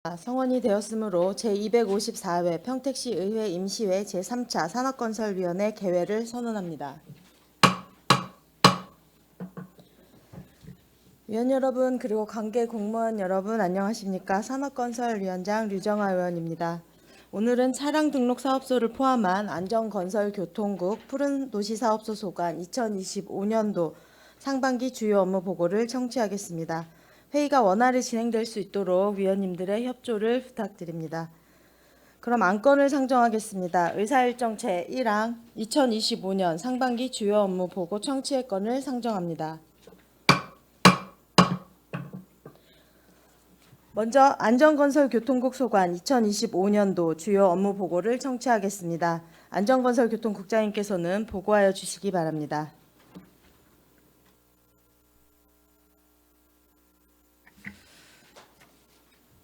성원이 되었으므로 제254회 평택시 의회 임시회 제3차 산업건설위원회 개회를 선언합니다. 위원 여러분 그리고 관계 공무원 여러분 안녕하십니까? 산업건설위원장 류정아 의원입니다. 오늘은 차량 등록 사업소를 포함한 안전건설교통국 푸른도시사업소 소관 2025년도 상반기 주요 업무 보고를 청취하겠습니다. 회의가 원활히 진행될 수 있도록 위원님들의 협조를 부탁드립니다. 그럼 안건을 상정하겠습니다. 의사일정 제1항 2025년 상반기 주요 업무 보고 청취의 건을 상정합니다. 먼저 안전건설교통국 소관 2025년도 주요 업무 보고를 청취하겠습니다. 안전건설교통국장님께서는 보고하여 주시기 바랍니다.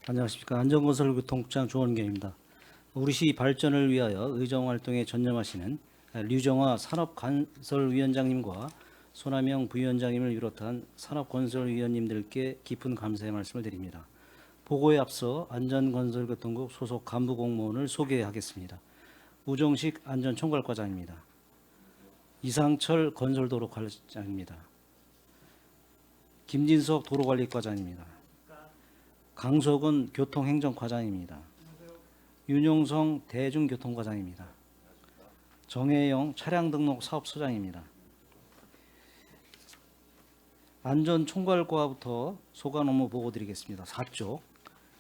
안녕하십니까. 안전건설교통국장 조원경입니다. 우리시 발전을 위하여 의정활동에 전념하시는 류정아 산업건설위원장님과 손하명 부위원장님을 비롯한 산업건설위원님들께 깊은 감사의 말씀을 드립니다. 보고에 앞서 안전건설교통국 소속 간부공무원을 소개하겠습니다. 우정식 안전총괄과장입니다. 이상철 건설도로과장입니다. 김진석 도로관리과장입니다. 강석은 교통행정과장입니다. 윤용성 대중교통과장입니다. 정혜영 차량등록사업소장입니다. 안전총괄과부터 소관 업무 보고 드리겠습니다. 4쪽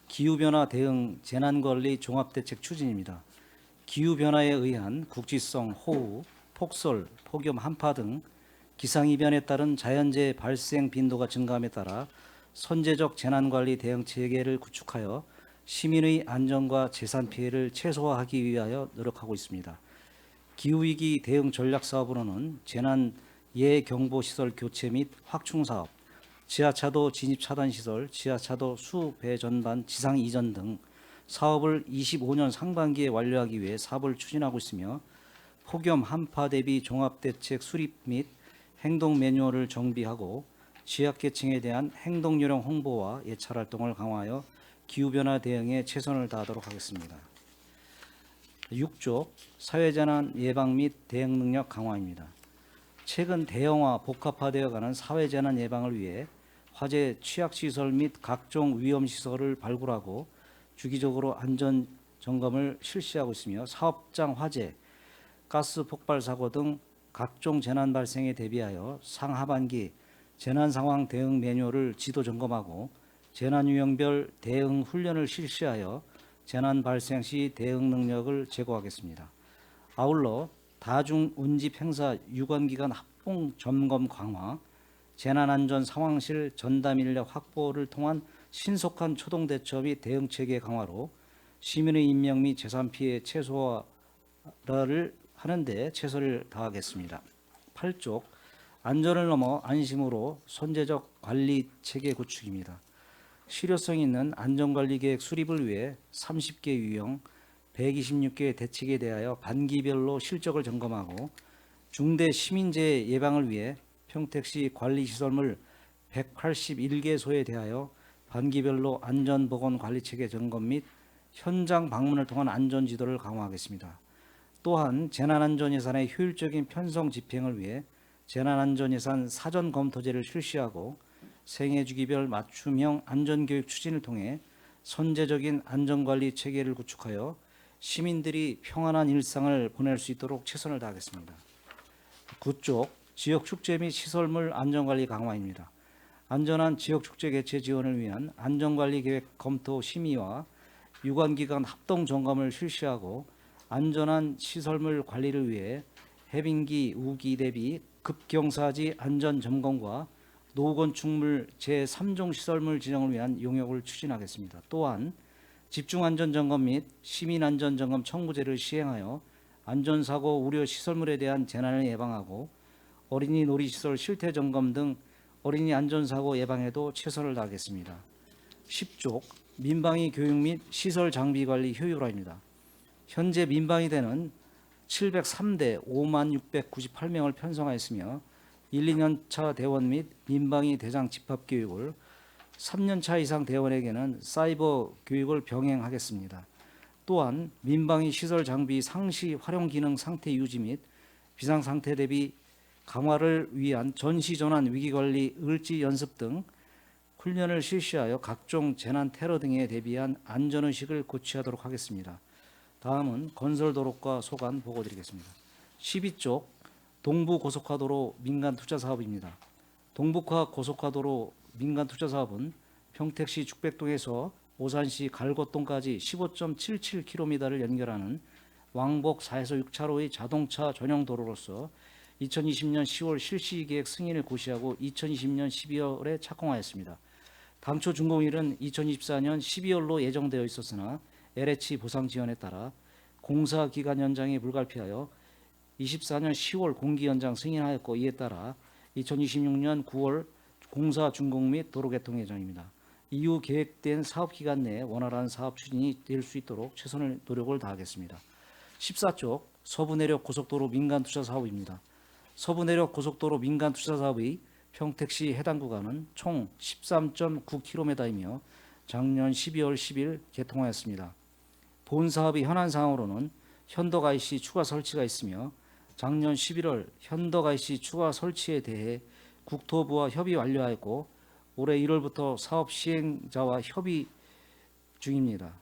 기후변화 대응 재난관리 종합대책 추진입니다. 기후변화에 의한 국지성 호우, 폭설, 폭염, 한파 등 기상이변에 따른 자연재해 발생 빈도가 증가함에 따라 선제적 재난관리 대응 체계를 구축하여 시민의 안전과 재산 피해를 최소화하기 위하여 노력하고 있습니다. 기후위기 대응 전략사업으로는 재난 예경보시설 교체 및 확충사업, 지하차도 진입차단시설, 지하차도 수배전반 지상 이전 등 사업을 25년 상반기에 완료하기 위해 사업을 추진하고 있으며 폭염 한파 대비 종합대책 수립 및 행동 매뉴얼을 정비하고 취약계층에 대한 행동요령 홍보와 예찰 활동을 강화하여 기후변화 대응에 최선을 다하도록 하겠습니다. 6조 사회재난 예방 및 대응 능력 강화입니다. 최근 대형화 복합화되어가는 사회재난 예방을 위해 화재 취약시설 및 각종 위험시설을 발굴하고 주기적으로 안전점검을 실시하고 있으며 사업장 화재, 가스 폭발 사고 등 각종 재난 발생에 대비하여 상하반기 재난상황 대응 매뉴얼을 지도 점검하고 재난 유형별 대응 훈련을 실시하여 재난 발생 시 대응 능력을 제고하겠습니다. 아울러 다중운집 행사 유관기관 합동 점검 강화, 재난안전 상황실 전담 인력 확보를 통한 신속한 초동 대처 및 대응 체계 강화로 시민의 인명 및 재산 피해 최소화를 하는 데 최선을 다하겠습니다. 8쪽 안전을 넘어 안심으로 선제적 관리 체계 구축입니다. 실효성 있는 안전관리계획 수립을 위해 30개 유형, 126개의 대책에 대하여 반기별로 실적을 점검하고 중대 시민재해 예방을 위해 평택시 관리시설물 181개소에 대하여 반기별로 안전보건관리체계 점검 및 현장 방문을 통한 안전지도를 강화하겠습니다. 또한 재난안전예산의 효율적인 편성 집행을 위해 재난안전예산 사전검토제를 실시하고 생애주기별 맞춤형 안전교육 추진을 통해 선제적인 안전관리 체계를 구축하여 시민들이 평안한 일상을 보낼 수 있도록 최선을 다하겠습니다. 9쪽 지역축제 및 시설물 안전관리 강화입니다. 안전한 지역축제 개최 지원을 위한 안전관리계획 검토 심의와 유관기관 합동점검을 실시하고 안전한 시설물 관리를 위해 해빙기, 우기 대비 급경사지 안전점검과 노후건축물 제3종 시설물 지정을 위한 용역을 추진하겠습니다. 또한 집중안전점검 및 시민안전점검 청구제를 시행하여 안전사고 우려 시설물에 대한 재난을 예방하고 어린이 놀이시설 실태점검 등 어린이 안전사고 예방에도 최선을 다하겠습니다. 10쪽 민방위 교육 및 시설 장비 관리 효율화입니다. 현재 민방위 대는 703대 5698명을 편성하였으며 1, 2년차 대원 및 민방위 대장 집합교육을 3년차 이상 대원에게는 사이버 교육을 병행하겠습니다. 또한 민방위 시설 장비 상시 활용 기능 상태 유지 및 비상 상태 대비 강화를 위한 전시 전환 위기관리 을지 연습 등 훈련을 실시하여 각종 재난 테러 등에 대비한 안전의식을 고취하도록 하겠습니다. 다음은 건설도로과 소관 보고드리겠습니다. 12쪽 동부고속화도로 민간투자사업입니다. 동북화 고속화도로 민간투자사업은 평택시 죽백동에서 오산시 갈것동까지 15.77km를 연결하는 왕복 4에서 6차로의 자동차 전용 도로로서 2020년 10월 실시계획 승인을 고시하고 2020년 12월에 착공하였습니다. 당초 준공일은 2024년 12월로 예정되어 있었으나 LH 보상 지원에 따라 공사 기간 연장이 불가피하여 24년 10월 공기 연장 승인하였고, 이에 따라 2026년 9월 공사 준공 및 도로 개통 예정입니다. 이후 계획된 사업 기간 내에 원활한 사업 추진이 될 수 있도록 최선의 노력을 다하겠습니다. 14쪽 서부내륙 고속도로 민간투자 사업입니다. 서부내륙 고속도로 민간투자 사업의 평택시 해당 구간은 총 13.9km이며 작년 12월 10일 개통하였습니다. 본 사업의 현안 사항으로는 현덕 IC 추가 설치가 있으며 작년 11월 현덕 IC 추가 설치에 대해 국토부와 협의 완료하였고 올해 1월부터 사업 시행자와 협의 중입니다.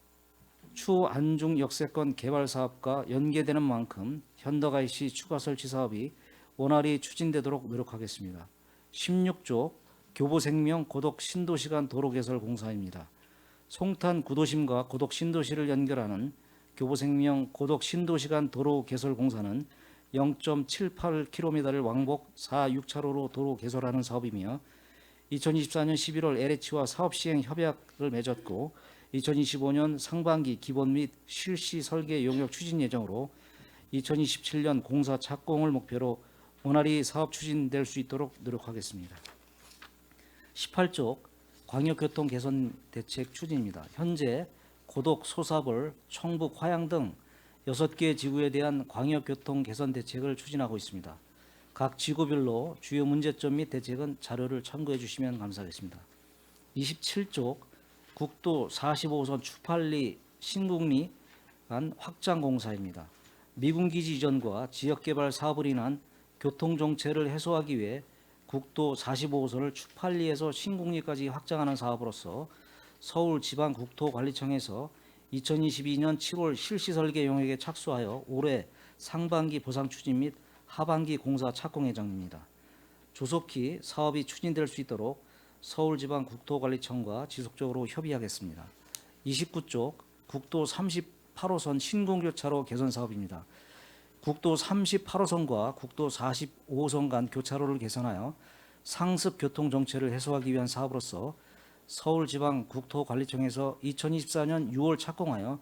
추후 안중 역세권 개발 사업과 연계되는 만큼 현덕 IC 추가 설치 사업이 원활히 추진되도록 노력하겠습니다. 16조 교보생명 고덕 신도시간 도로 개설 공사입니다. 송탄 구도심과 고덕 신도시를 연결하는 교보생명 고덕 신도시간 도로 개설 공사는 0.78km를 왕복 4, 6차로로 도로 개설하는 사업이며 2024년 11월 LH와 사업 시행 협약을 맺었고 2025년 상반기 기본 및 실시 설계 용역 추진 예정으로 2027년 공사 착공을 목표로 원활히 사업 추진될 수 있도록 노력하겠습니다. 18쪽 광역교통 개선 대책 추진입니다. 현재 고덕, 소사벌, 청북, 화양 등 6개 지구에 대한 광역교통 개선 대책을 추진하고 있습니다. 각 지구별로 주요 문제점 및 대책은 자료를 참고해 주시면 감사하겠습니다. 27쪽 국도 45호선 추팔리 신국리 간 확장 공사입니다. 미군기지 이전과 지역개발 사업을 인한 교통정체를 해소하기 위해 국도 45호선을 추팔리에서 신국리까지 확장하는 사업으로서 서울지방국토관리청에서 2022년 7월 실시설계 용역에 착수하여 올해 상반기 보상 추진 및 하반기 공사 착공 예정입니다. 조속히 사업이 추진될 수 있도록 서울지방국토관리청과 지속적으로 협의하겠습니다. 29쪽 국도 38호선 신공교차로 개선 사업입니다. 국도 38호선과 국도 45호선 간 교차로를 개선하여 상습 교통 정체를 해소하기 위한 사업으로서 서울지방국토관리청에서 2024년 6월 착공하여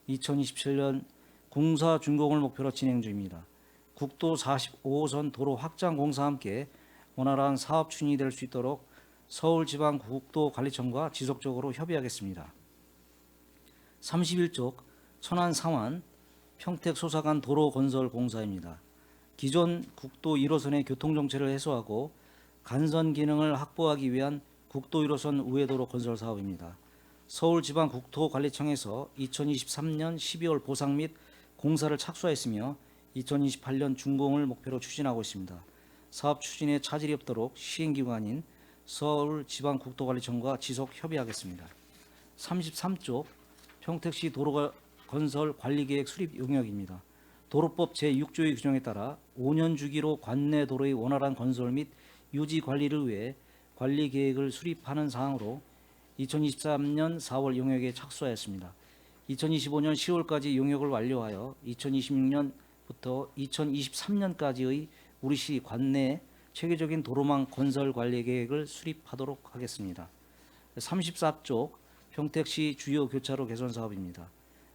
2027년 공사 준공을 목표로 진행 중입니다. 국도 45호선 도로 확장 공사와 함께 원활한 사업 추진이 될 수 있도록 서울지방국토관리청과 지속적으로 협의하겠습니다. 31쪽 천안 상완 평택 소사간 도로 건설 공사입니다. 기존 국도 1호선의 교통정체를 해소하고 간선 기능을 확보하기 위한 국도 1호선 우회도로 건설 사업입니다. 서울지방국토관리청에서 2023년 12월 보상 및 공사를 착수하였으며 2028년 준공을 목표로 추진하고 있습니다. 사업 추진에 차질이 없도록 시행기관인 서울지방국토관리청과 지속 협의하겠습니다. 33쪽 평택시 도로 건설 관리계획 수립 용역입니다. 도로법 제6조의 규정에 따라 5년 주기로 관내 도로의 원활한 건설 및 유지 관리를 위해 관리계획을 수립하는 사항으로 2023년 4월 용역에 착수하였습니다. 2025년 10월까지 용역을 완료하여 2026년부터 2023년까지의 우리시 관내 체계적인 도로망 건설 관리 계획을 수립하도록 하겠습니다. 34쪽 평택시 주요 교차로 개선 사업입니다.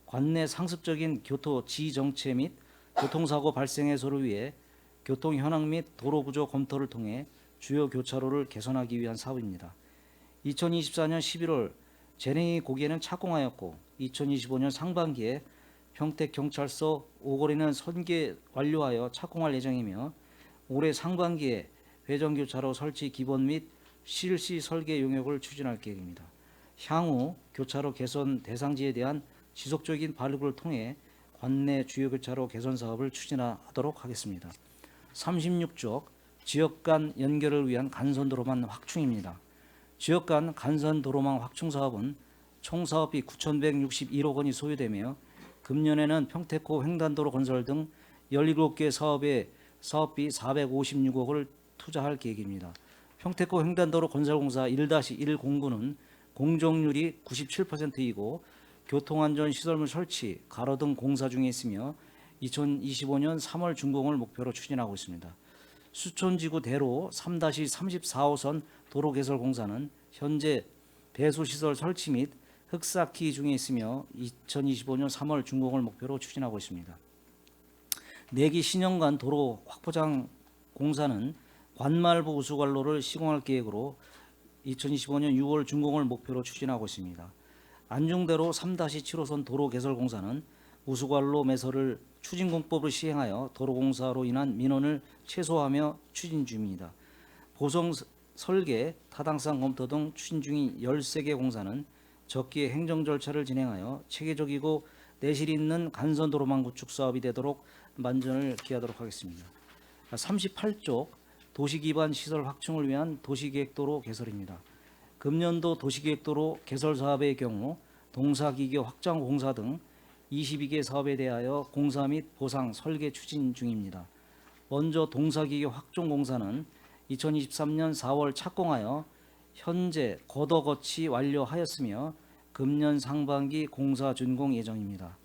관내 상습적인 교토 지정체 및 교통사고 발생 해소를 위해 교통 현황 및 도로 구조 검토를 통해 주요 교차로를 개선하기 위한 사업입니다. 2024년 11월 재래의 고개는 착공하였고 2025년 상반기에 평택경찰서 오거리는 선계 완료하여 착공할 예정이며 올해 상반기에 회전교차로 설치 기본 및 실시 설계 용역을 추진할 계획입니다. 향후 교차로 개선 대상지에 대한 지속적인 발굴을 통해 관내 주요 교차로 개선 사업을 추진하도록 하겠습니다. 36쪽 지역 간 연결을 위한 간선도로망 확충입니다. 지역 간 간선도로망 확충 사업은 총 사업비 9,161억 원이 소요되며 금년에는 평택호 횡단도로 건설 등 17개 사업에 사업비 456억을 투자할 계획입니다. 평택호 횡단도로 건설공사 1-1 공구는 공정률이 97%이고 교통안전시설물 설치, 가로등 공사 중에 있으며 2025년 3월 준공을 목표로 추진하고 있습니다. 수촌지구 대로 3-34호선 도로개설공사는 현재 배수시설 설치 및 흑사키 중에 있으며 2025년 3월 준공을 목표로 추진하고 있습니다. 내기 신형간 도로 확포장 공사는 관말부 우수관로를 시공할 계획으로 2025년 6월 준공을 목표로 추진하고 있습니다. 안중대로 3-7호선 도로 개설 공사는 우수관로 매설을 추진공법을 시행하여 도로공사로 인한 민원을 최소화하며 추진 중입니다. 보성 설계, 타당성 검토 등 추진 중인 13개 공사는 적기에 행정 절차를 진행하여 체계적이고 내실 있는 간선도로망 구축 사업이 되도록 만전을 기하도록 하겠습니다. 38쪽 도시기반 시설 확충을 위한 도시계획도로 개설입니다. 금년도 도시계획도로 개설 사업의 경우 동사기계 확장 공사 등 22개 사업에 대하여 공사 및 보상 설계 추진 중입니다. 먼저 동사기계 확종 공사는 2023년 4월 착공하여 현재 거둬거치 완료하였으며 금년 상반기 공사 준공 예정입니다.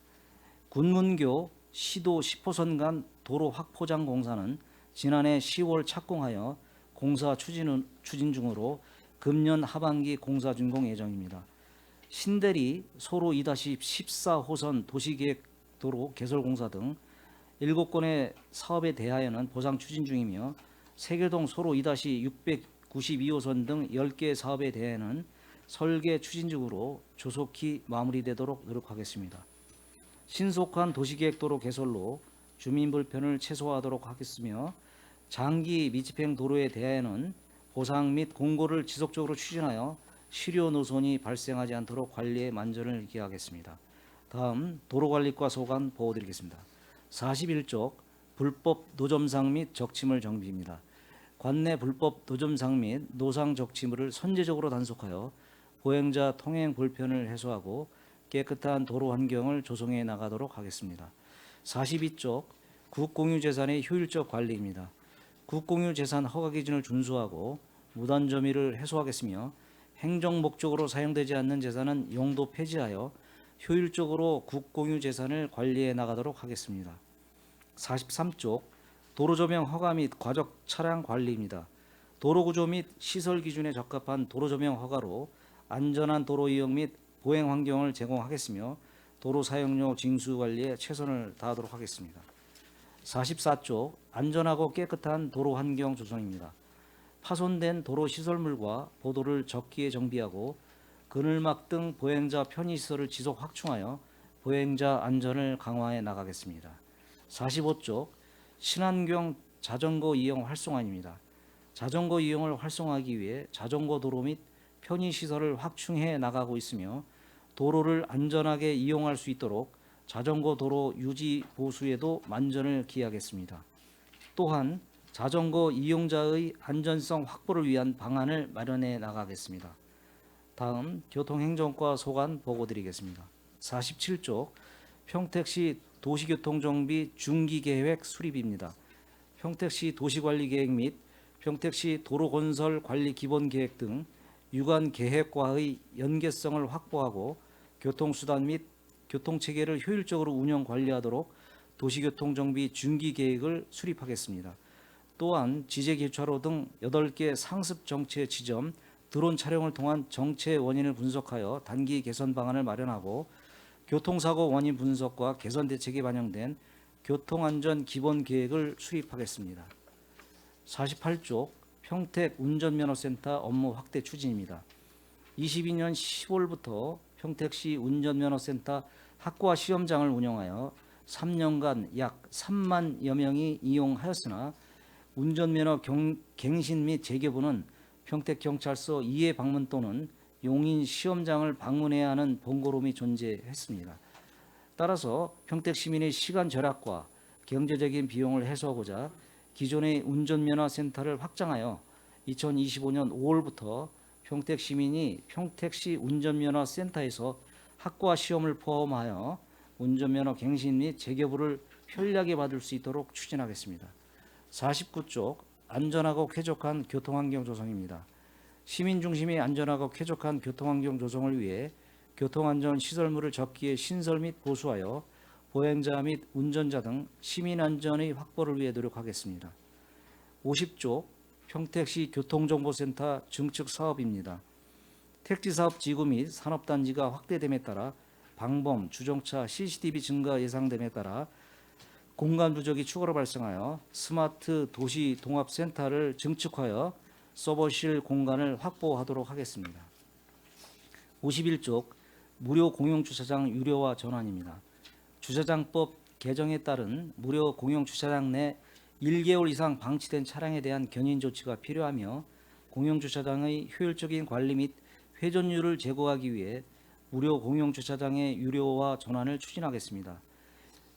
군문교 시도 10호선 간 도로 확포장 공사는 지난해 10월 착공하여 공사 추진 중으로 금년 하반기 공사 준공 예정입니다. 신대리 소로 2-14호선 도시계획도로 개설 공사 등 7건의 사업에 대하여는 보상 추진 중이며 세계동 소로 2-692호선 등 10개 사업에 대해는 설계 추진 중으로 조속히 마무리되도록 노력하겠습니다. 신속한 도시계획도로 개설로 주민 불편을 최소화하도록 하겠으며 장기 미집행 도로에 대하여는 보상 및 공고를 지속적으로 추진하여 실효 노선이 발생하지 않도록 관리에 만전을 기하겠습니다. 다음 도로관리과 소관 보고드리겠습니다. 41쪽 불법 노점상 및 적치물 정비입니다. 관내 불법 노점상 및 노상 적치물을 선제적으로 단속하여 보행자 통행 불편을 해소하고 깨끗한 도로 환경을 조성해 나가도록 하겠습니다. 42쪽 국공유재산의 효율적 관리입니다. 국공유재산 허가 기준을 준수하고 무단 점유를 해소하겠으며 행정 목적으로 사용되지 않는 재산은 용도 폐지하여 효율적으로 국공유재산을 관리해 나가도록 하겠습니다. 43쪽 도로조명 허가 및 과적 차량 관리입니다. 도로구조 및 시설 기준에 적합한 도로조명 허가로 안전한 도로 이용 및 보행 환경을 제공하겠으며 도로 사용료 징수 관리에 최선을 다하도록 하겠습니다. 44쪽 안전하고 깨끗한 도로 환경 조성입니다. 파손된 도로 시설물과 보도를 적기에 정비하고 그늘막 등 보행자 편의시설을 지속 확충하여 보행자 안전을 강화해 나가겠습니다. 45쪽 친환경 자전거 이용 활성화입니다. 자전거 이용을 활성화하기 위해 자전거 도로 및 편의시설을 확충해 나가고 있으며 도로를 안전하게 이용할 수 있도록 자전거 도로 유지 보수에도 만전을 기하겠습니다. 또한 자전거 이용자의 안전성 확보를 위한 방안을 마련해 나가겠습니다. 다음 교통행정과 소관 보고드리겠습니다. 47쪽 평택시 도시교통정비 중기계획 수립입니다. 평택시 도시관리계획 및 평택시 도로건설 관리 기본계획 등 유관 계획과의 연계성을 확보하고 교통수단 및 교통체계를 효율적으로 운영 관리하도록 도시교통정비 중기계획을 수립하겠습니다. 또한 지제교차로 등 8개 상습 정체 지점 드론 촬영을 통한 정체 원인을 분석하여 단기 개선 방안을 마련하고 교통사고 원인 분석과 개선 대책이 반영된 교통안전 기본계획을 수립하겠습니다. 48쪽 평택 운전면허센터 업무 확대 추진입니다. 22년 10월부터 평택시 운전면허센터 학과 시험장을 운영하여 3년간 약 3만여 명이 이용하였으나 운전면허 갱신 및 재개부는 평택경찰서 2회 방문 또는 용인 시험장을 방문해야 하는 번거로움이 존재했습니다. 따라서 평택 시민의 시간 절약과 경제적인 비용을 해소하고자 기존의 운전면허센터를 확장하여 2025년 5월부터 평택 시민이 평택시 운전면허센터에서 학과 시험을 포함하여 운전면허 갱신 및 재교부를 편리하게 받을 수 있도록 추진하겠습니다. 49쪽 안전하고 쾌적한 교통환경 조성입니다. 시민 중심의 안전하고 쾌적한 교통환경 조성을 위해 교통안전 시설물을 적기에 신설 및 보수하여 보행자 및 운전자 등 시민 안전의 확보를 위해 노력하겠습니다. 50쪽 평택시 교통정보센터 증축 사업입니다. 택지사업 지구 및 산업단지가 확대됨에 따라 방범, 주정차, CCTV 증가 예상됨에 따라 공간 부족이 추가로 발생하여 스마트 도시 동합센터를 증축하여 서버실 공간을 확보하도록 하겠습니다. 51쪽 무료 공용주차장 유료화 전환입니다. 주차장법 개정에 따른 무료 공용주차장 내 1개월 이상 방치된 차량에 대한 견인 조치가 필요하며 공용주차장의 효율적인 관리 및 회전율을 제고하기 위해 무료 공용주차장의 유료화 전환을 추진하겠습니다.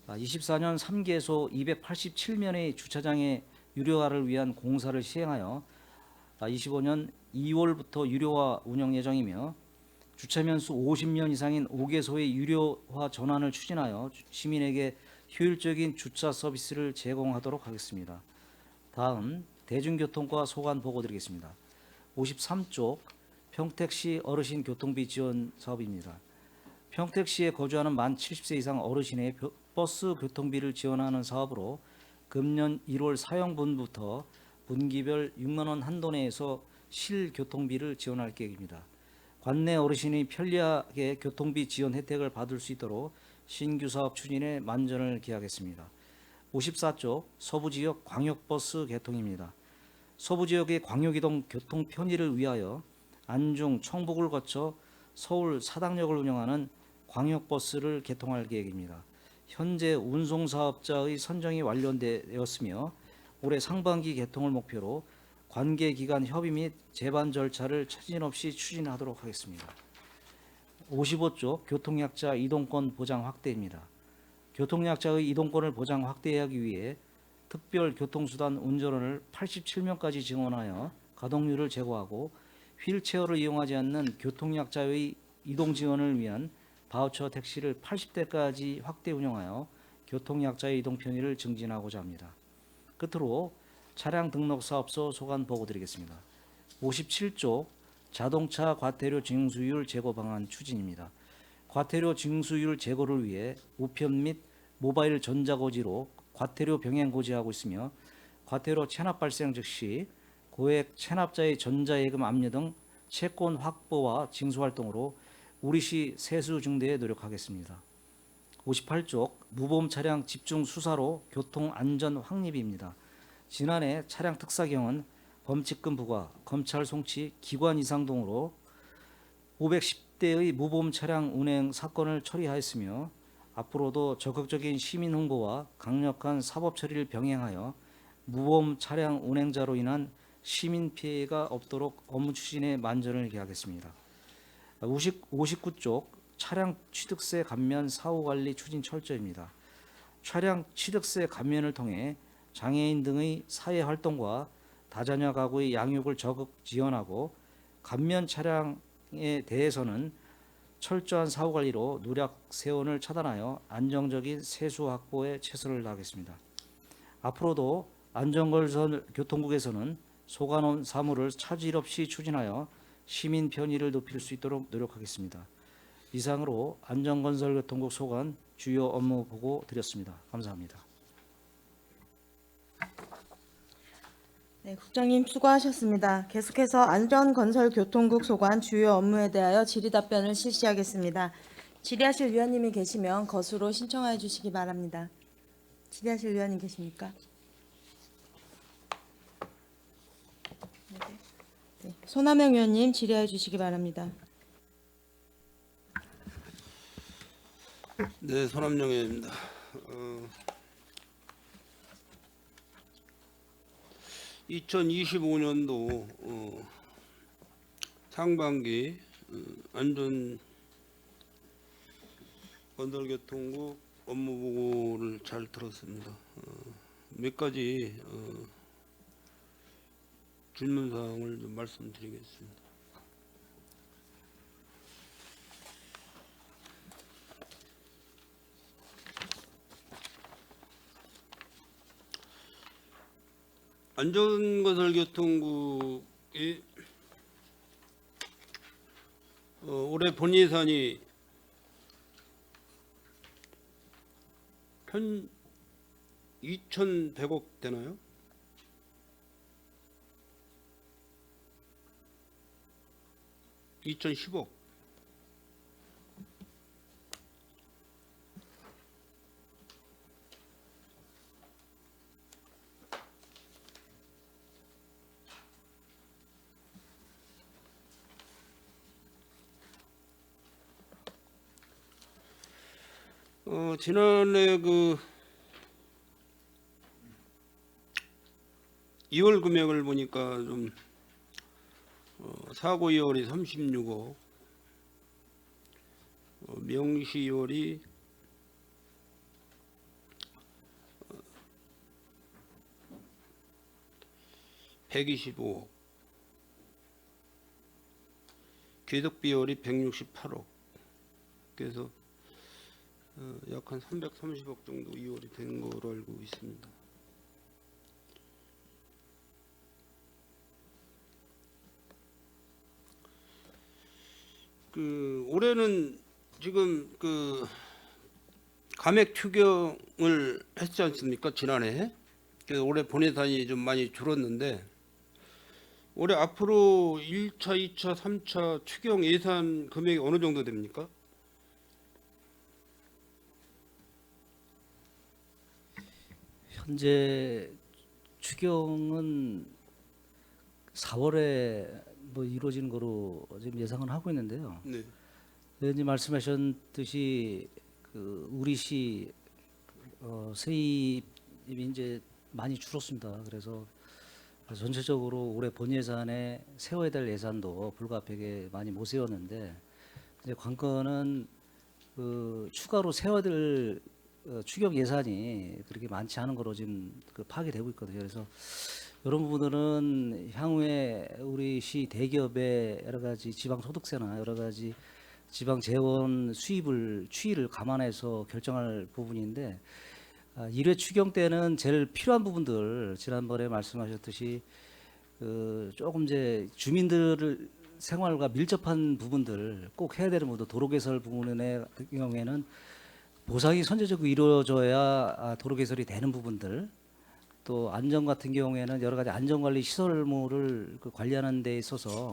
24년 3개소 287면의 주차장의 유료화를 위한 공사를 시행하여 25년 2월부터 유료화 운영 예정이며 주차면 수 50면 이상인 5개소의 유료화 전환을 추진하여 시민에게 효율적인 주차 서비스를 제공하도록 하겠습니다. 다음 대중교통과 소관 보고 드리겠습니다. 53쪽 평택시 어르신 교통비 지원 사업입니다. 평택시에 거주하는 만 70세 이상 어르신의 버스 교통비를 지원하는 사업으로 금년 1월 사용분부터 분기별 6만 원 한도 내에서 실교통비를 지원할 계획입니다. 관내 어르신이 편리하게 교통비 지원 혜택을 받을 수 있도록 신규 사업 추진에 만전을 기하겠습니다. 54쪽 서부지역 광역버스 개통입니다. 서부지역의 광역이동 교통 편의를 위하여 안중, 청북을 거쳐 서울 사당역을 운영하는 광역버스를 개통할 계획입니다. 현재 운송사업자의 선정이 완료되었으며 올해 상반기 개통을 목표로 관계기관 협의 및 제반 절차를 차질 없이 추진하도록 하겠습니다. 55쪽 교통약자 이동권 보장 확대입니다. 교통약자의 이동권을 보장 확대하기 위해 특별교통수단 운전원을 87명까지 증원하여 가동률을 제고하고 휠체어를 이용하지 않는 교통약자의 이동 지원을 위한 바우처 택시를 80대까지 확대 운영하여 교통약자의 이동 편의를 증진하고자 합니다. 끝으로 차량 등록 사업소 소관 보고 드리겠습니다. 57쪽 자동차 과태료 징수율 제고 방안 추진입니다. 과태료 징수율 제고를 위해 우편 및 모바일 전자고지로 과태료 병행 고지하고 있으며 과태료 체납 발생 즉시 고액 체납자의 전자예금 압류 등 채권 확보와 징수 활동으로 우리시 세수 증대에 노력하겠습니다. 58쪽 무보험 차량 집중 수사로 교통 안전 확립입니다. 지난해 차량 특사경은 범칙금 부과, 검찰 송치, 기관 이상 등으로 510대의 무보험 차량 운행 사건을 처리하였으며 앞으로도 적극적인 시민 홍보와 강력한 사법 처리를 병행하여 무보험 차량 운행자로 인한 시민 피해가 없도록 업무 추진에 만전을 기하겠습니다. 59쪽 차량 취득세 감면 사후 관리 추진 철저입니다. 차량 취득세 감면을 통해 장애인 등의 사회 활동과 다자녀 가구의 양육을 적극 지원하고 감면 차량에 대해서는 철저한 사후 관리로 누락 세원을 차단하여 안정적인 세수 확보에 최선을 다하겠습니다. 앞으로도 안전건설 교통국에서는 소관원 사무를 차질 없이 추진하여 시민 편의를 높일 수 있도록 노력하겠습니다. 이상으로 안전건설교통국 소관 주요 업무 보고 드렸습니다. 감사합니다. 네, 국장님 수고하셨습니다. 계속해서 안전건설교통국 소관 주요 업무에 대하여 질의답변을 실시하겠습니다. 질의하실 위원님이 계시면 것으로 신청하여 주시기 바랍니다. 질의하실 위원님 계십니까? 네, 손하명 위원님 질의하여 주시기 바랍니다. 네, 손함영입니다. 2025년도 상반기 안전 건설교통국 업무 보고를 잘 들었습니다. 몇 가지 질문 사항을 좀 말씀드리겠습니다. 안전건설교통국이 올해 본 예산이 한 2,100억 되나요? (2010억) 지난해 그 2월 금액을 보니까 좀 사고 2월이 36억, 명시 2월이 125억, 귀덕비 2월이 168억. 그래서 약 한 330억 정도 2월이 된 거로 알고 있습니다. 올해는 지금 감액 추경을 했지 않습니까? 지난해. 그래서 올해 본 예산이 좀 많이 줄었는데 올해 앞으로 1차, 2차, 3차 추경 예산 금액이 어느 정도 됩니까? 현재 추경은 4월에 뭐 이루어지는 거로 지금 예상을 하고 있는데요. 네. 의원님 말씀하셨듯이 우리시 세입이 이제 많이 줄었습니다. 그래서 전체적으로 올해 본 예산에 세워야 될 예산도 불가피하게 많이 못 세웠는데 이제 관건은 추가로 세워야 될 추경 예산이 그렇게 많지 않은 거로 지금 파악이 되고 있거든요. 그래서 이런 부분들은 향후에 우리 시 대기업의 여러 가지 지방 소득세나 여러 가지 지방 재원 수입을 추이를 감안해서 결정할 부분인데 1회 추경 때는 제일 필요한 부분들 지난번에 말씀하셨듯이 조금 이제 주민들 생활과 밀접한 부분들 꼭 해야 되는 부분, 도로 개설 부분의 경우에는 보상이 선제적으로 이루어져야 도로 개설이 되는 부분들, 또 안전 같은 경우에는 여러 가지 안전관리 시설물을 관리하는 데 있어서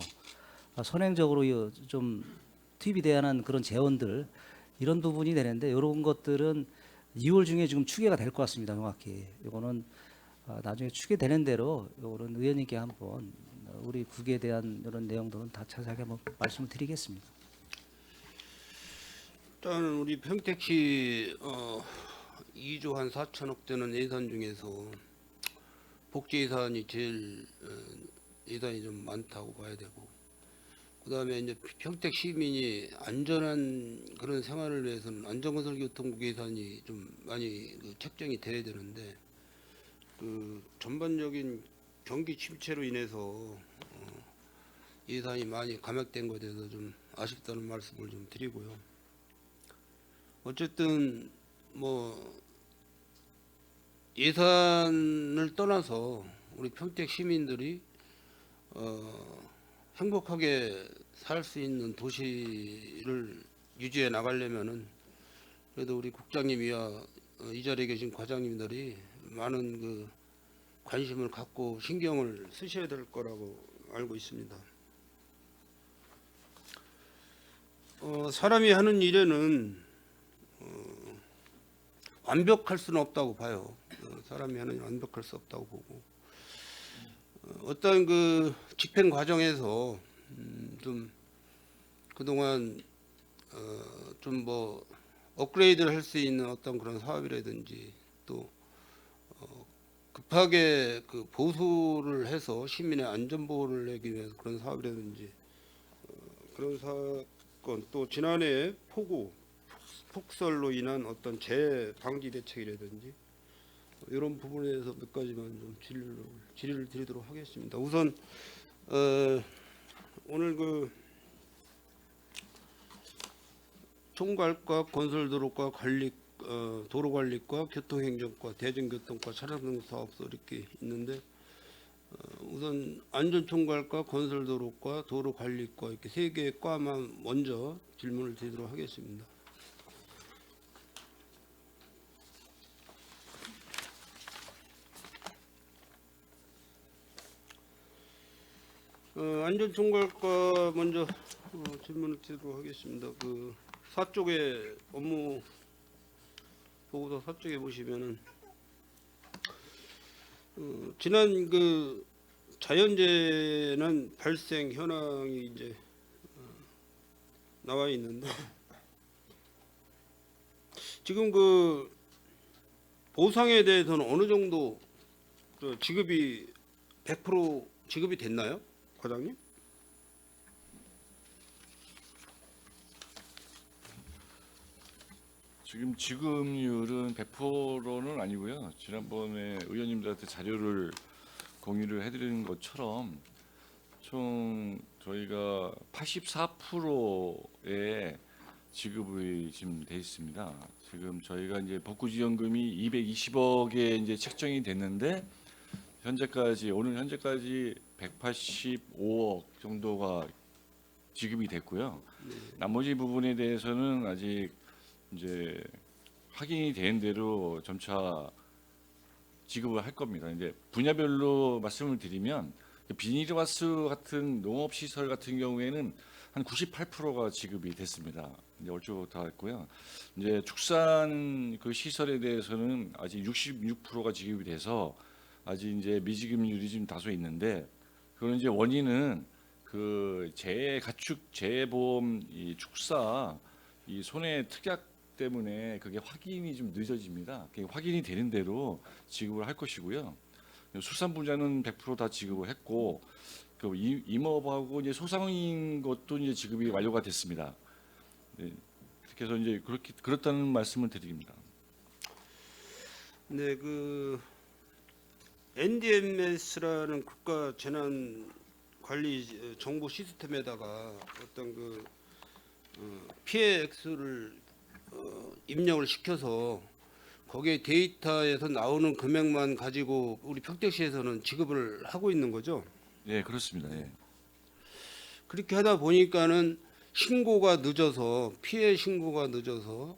선행적으로 좀 투입이 돼야 하는 그런 재원들 이런 부분이 되는데 이런 것들은 2월 중에 지금 추계가 될 것 같습니다. 정확히 이거는 나중에 추계되는 대로 이런 의원님께 한번 우리 국에 대한 이런 내용들은 다 자세하게 한번 말씀을 드리겠습니다. 일단 우리 평택시 2조 한 4천억 되는 예산 중에서 복지 예산이 제일 예산이 좀 많다고 봐야 되고, 그다음에 이제 평택 시민이 안전한 그런 생활을 위해서는 안전건설교통국 예산이 좀 많이 책정이 돼야 되는데 전반적인 경기 침체로 인해서 예산이 많이 감액된 것에 대해서 좀 아쉽다는 말씀을 좀 드리고요. 어쨌든 뭐 예산을 떠나서 우리 평택 시민들이 행복하게 살 수 있는 도시를 유지해 나가려면은 그래도 우리 국장님이야 이 자리에 계신 과장님들이 많은 관심을 갖고 신경을 쓰셔야 될 거라고 알고 있습니다. 사람이 하는 일에는 완벽할 수는 없다고 봐요. 사람이 하는 일 완벽할 수 없다고 보고 어떤 집행 과정에서 좀 그동안 좀 뭐 업그레이드를 할 수 있는 어떤 그런 사업이라든지 또 급하게 보수를 해서 시민의 안전 보호를 하기 위해서 그런 사업이라든지 그런 사건 또 지난해 폭설로 인한 어떤 재해 방지 대책이라든지 이런 부분에 대해서 몇 가지만 좀 질의를 드리도록 하겠습니다. 우선 오늘 그 총괄과 건설도로과 관리 도로관리과 교통행정과 대중교통과 차량등록사업소 이렇게 있는데 우선 안전총괄과 건설도로과 도로관리과 이렇게 세 개의 과만 먼저 질문을 드리도록 하겠습니다. 안전총괄과 먼저 질문을 드리도록 하겠습니다. 그 4쪽에 업무 보고서 4쪽에 보시면은 지난 그 자연재해는 발생 현황이 이제 나와 있는데 지금 그 보상에 대해서는 어느 정도 지급이 100% 지급이 됐나요, 과장님? 지금 지급률은 100%는 아니고요. 지난번에 의원님들한테 자료를 공유를 해드리는 것처럼 총 저희가 84%의 지급이 지금 돼 있습니다. 지금 저희가 이제 복구지원금이 220억에 이제 책정이 됐는데 오늘 현재까지 185억 정도가 지급이 됐고요. 나머지 부분에 대해서는 아직 이제 확인이 된 대로 점차 지급을 할 겁니다. 이제 분야별로 말씀을 드리면 비닐하우스 같은 농업 시설 같은 경우에는 한 98%가 지급이 됐습니다. 이제 얼추 다 했고요. 이제 축산 그 시설에 대해서는 아직 66%가 지급이 돼서 아직 이제 미지급률이 좀 다소 있는데 그런 이제 원인은 그 가축 재해보험 이 축사 이 손해 특약 때문에 그게 확인이 좀 늦어집니다. 그게 확인이 되는 대로 지급을 할 것이고요. 수산 분야는 100% 다 지급을 했고 그 임업하고 이제 소상인 것도 이제 지급이 완료가 됐습니다. 네, 그렇게 해서 이제 그렇다는 말씀을 드립니다. 네, 그 NDMS라는 국가 재난 관리 정보 시스템에다가 어떤 그 피해 액수를 입력을 시켜서 거기에 데이터에서 나오는 금액만 가지고 우리 평택시에서는 지급을 하고 있는 거죠. 네, 그렇습니다. 네. 그렇게 하다 보니까는 신고가 늦어서 피해 신고가 늦어서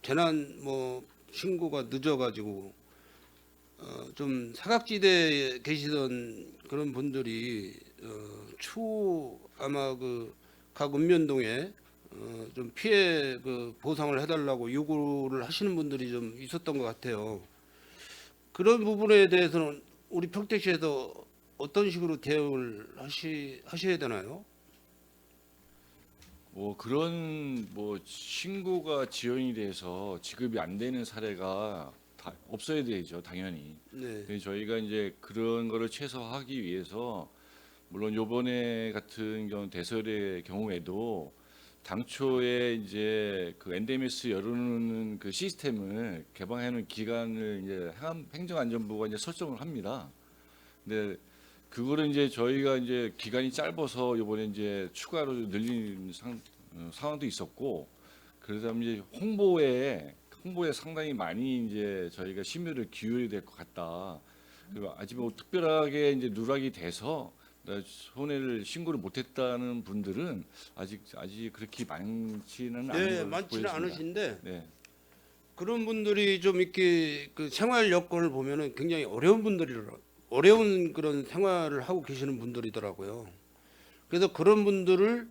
재난 뭐 신고가 늦어가지고 좀 사각지대에 계시던 그런 분들이 추후 아마 그 각 읍면동에 좀 피해 그 보상을 해달라고 요구를 하시는 분들이 좀 있었던 것 같아요. 그런 부분에 대해서는 우리 평택시에서 어떤 식으로 대응을 하셔야 되나요? 뭐 그런 뭐 신고가 지연이 돼서 지급이 안 되는 사례가 다 없어야 되죠, 당연히. 네. 근데 저희가 이제 그런 거를 최소화하기 위해서 물론 요번에 같은 경우 대설의 경우에도 당초에 이제 그 NDMS 열어놓는 그 시스템을 개방하는 기간을 이제 행정안전부가 이제 설정을 합니다. 근데 그거를 이제 저희가 이제 기간이 짧아서 이번에 이제 추가로 늘린 상황도 있었고 그러다 보니 이제 홍보에 상당히 많이 이제 저희가 심혈을 기울여야 될 것 같다. 그리고 아직 뭐 특별하게 이제 누락이 돼서 손해를 신고를 못했다는 분들은 아직 그렇게 많지는 않은 네, 걸로 많지는 보여집니다. 않으신데 네. 그런 분들이 좀 이렇게 그 생활 여건을 보면은 굉장히 어려운 그런 생활을 하고 계시는 분들이더라고요. 그래서 그런 분들을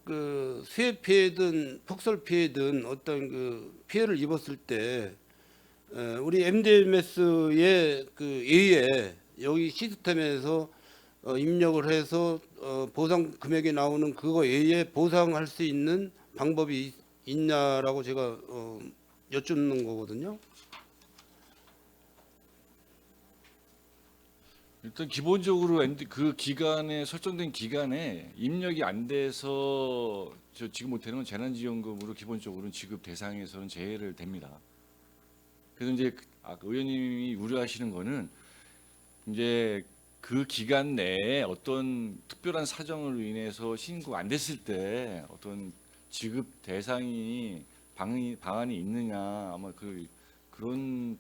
그 수해 피해든 폭설 피해든 어떤 그 피해를 입었을 때 우리 MDMS의 그 예에 여기 시스템에서 입력을 해서 보상 금액이 나오는 그거 외에 보상할 수 있는 방법이 있냐라고 제가 여쭙는 거거든요. 일단 기본적으로 그 기간에 설정된 기간에 입력이 안 돼서 저 지금 못하는 건 재난지원금으로 기본적으로는 지급 대상에서는 제외를 됩니다. 그래서 이제 아까 의원님이 우려하시는 거는 이제 그 기간 내에 어떤 특별한 사정으로 인해서 신고 안 됐을 때 어떤 지급 대상이 방안이 있느냐 아마 그런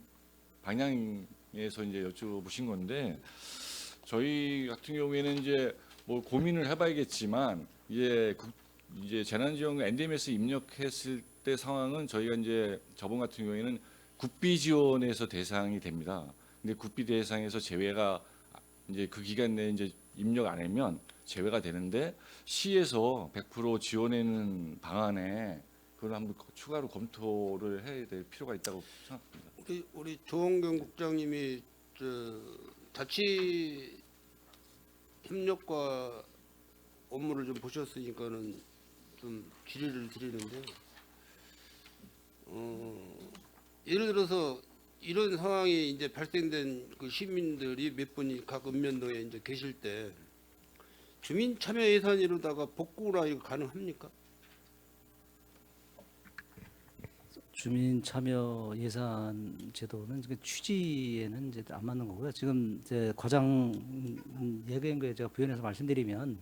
방향에서 이제 여쭤보신 건데 저희 같은 경우에는 이제 뭐 고민을 해봐야겠지만 이제 재난지원금 NDMS 입력했을 때 상황은 저희가 이제 저번 같은 경우에는 국비 지원에서 대상이 됩니다. 근데 국비 대상에서 제외가 이제 그 기간 내에 이제 입력 안 하면 제외가 되는데 시에서 100% 지원하는 방안에 그걸 한번 추가로 검토를 해야 될 필요가 있다고 생각합니다. 우리 조원경 국장님이 자치 협력과 업무를 좀 보셨으니까는 좀 질의를 드리는데 예를 들어서 이런 상황이 이제 발생된 그 시민들이 몇 분이 각 읍면동에 이제 계실 때 주민 참여 예산으로다가 복구나 이거 가능합니까? 주민 참여 예산 제도는 그 취지에는 이제 안 맞는 거고요. 지금 이제 과장 얘기한 거에 제가 부연해서 말씀드리면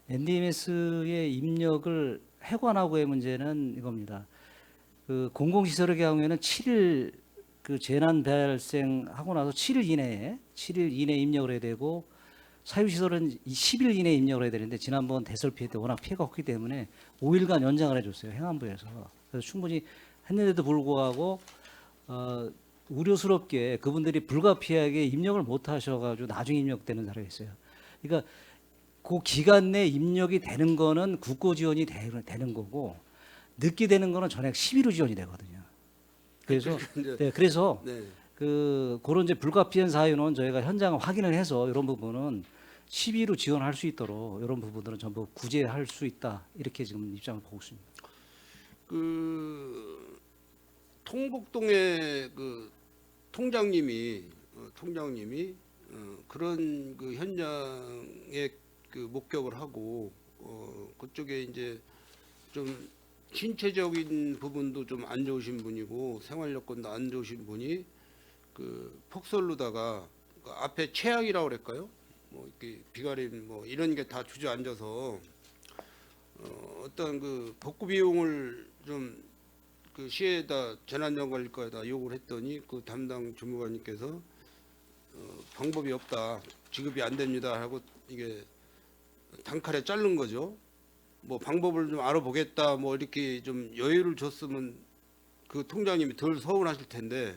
NDMS의 입력을 해관하고의 문제는 이겁니다. 그 공공시설의 경우에는 7일 그 재난 발생하고 나서 7일 이내에 입력을 해야 되고 사유시설은 10일 이내에 입력을 해야 되는데 지난번 대설 피해 때 워낙 피해가 컸기 때문에 5일간 연장을 해줬어요. 행안부에서. 그래서 충분히 했는데도 불구하고 우려스럽게 그분들이 불가피하게 입력을 못 하셔가지고 나중에 입력되는 사례가 있어요. 그러니까 그 기간 내 입력이 되는 거는 국고 지원이 되는 거고 늦게 되는 거는 전액 10일 후 지원이 되거든요. 그래서 네. 그런 이제 불가피한 사유는 저희가 현장 확인을 해서 이런 부분은 10일 후 지원할 수 있도록 이런 부분들은 전부 구제할 수 있다 이렇게 지금 입장을 보고 있습니다. 그 통곡동의 그 통장님이 그런 그 현장에 그 목격을 하고 그쪽에 이제 좀 신체적인 부분도 좀 안 좋으신 분이고 생활 여건도 안 좋으신 분이 그 폭설로다가 그 앞에 최악이라고 그럴까요? 뭐 이렇게 비가림 뭐 이런 게 다 주저앉아서 어떤 그 복구 비용을 좀 그 시에다 재난지원관리과에다 요구를 했더니 그 담당 주무관님께서 방법이 없다, 지급이 안 됩니다 하고 이게 단칼에 자른 거죠. 뭐 방법을 좀 알아보겠다 뭐 이렇게 좀 여유를 줬으면 그 통장님이 덜 서운하실 텐데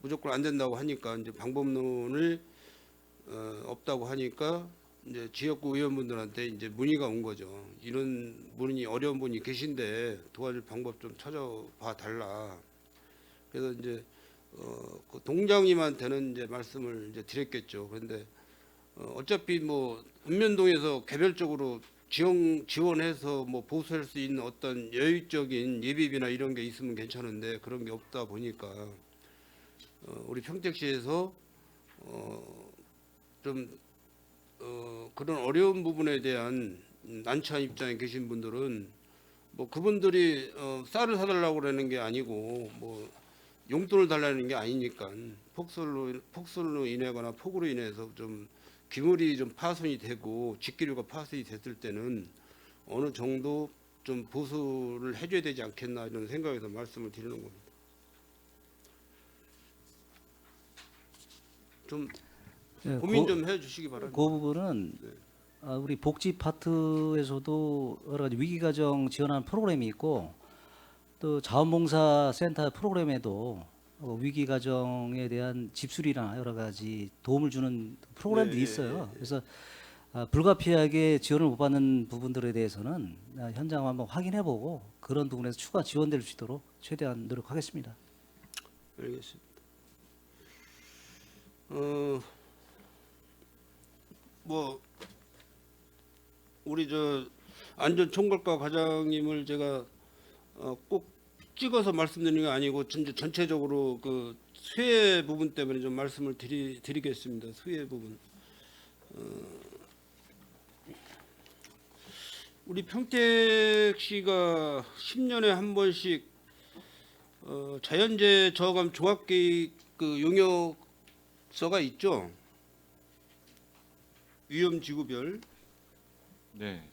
무조건 안 된다고 하니까 이제 방법론을 없다고 하니까 이제 지역구 의원분들한테 이제 문의가 온 거죠. 이런 분이 어려운 분이 계신데 도와줄 방법 좀 찾아봐 달라. 그래서 이제 그 동장님한테는 이제 말씀을 이제 드렸겠죠. 그런데 어차피 뭐 읍면동에서 개별적으로 지원해서 뭐 보수할 수 있는 어떤 여유적인 예비비나 이런 게 있으면 괜찮은데 그런 게 없다 보니까 우리 평택시에서 좀 그런 어려운 부분에 대한 난처한 입장에 계신 분들은 뭐 그분들이 쌀을 사달라고 그러는 게 아니고 뭐 용돈을 달라는 게 아니니까 폭설로 인하거나 폭우로 인해서 좀 기물이 좀 파손이 되고 직기류가 파손이 됐을 때는 어느 정도 좀 보수를 해줘야 되지 않겠나 이런 생각에서 말씀을 드리는 겁니다. 좀 고민 좀 해주시기 바랍니다. 그 부분은 우리 복지 파트에서도 여러 가지 위기가정 지원하는 프로그램이 있고 또 자원봉사 센터 프로그램에도 위기가정에 대한 집수리나 여러 가지 도움을 주는 프로그램들이 있어요. 그래서 불가피하게 지원을 못 받는 부분들에 대해서는 현장 한번 확인해보고 그런 부분에서 추가 지원될 수 있도록 최대한 노력하겠습니다. 알겠습니다. 뭐 우리 저 안전총괄과 과장님을 제가 꼭 찍어서 말씀드리는 게 아니고 전체적으로 그 수혜 부분 때문에 좀 말씀을 드리겠습니다. 수혜 부분. 우리 평택시가 10년에 한 번씩 자연재해 저감 종합계획 그 용역서가 있죠. 위험지구별. 네,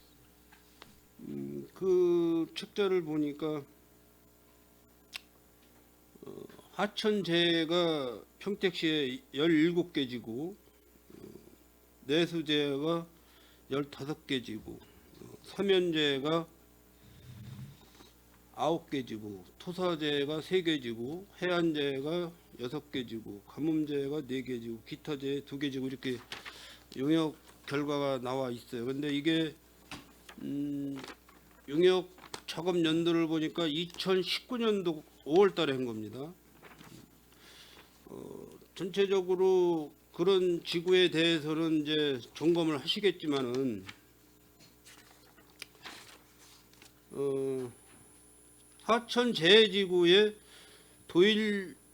그 책자를 보니까 하천재해가 평택시에 17개 지구, 내수재해가 15개 지구, 서면재해가 9개 지구, 토사재해가 3개 지구, 해안재해가 6개 지구, 가뭄재해가 4개 지구, 기타재해 2개 지구 이렇게 용역 결과가 나와 있어요. 근데 이게 용역 작업 연도를 보니까 2019년도 5월 달에 한 겁니다. 전체적으로 그런 지구에 대해서는 이제 점검을 하시겠지만은 하천 재해지구에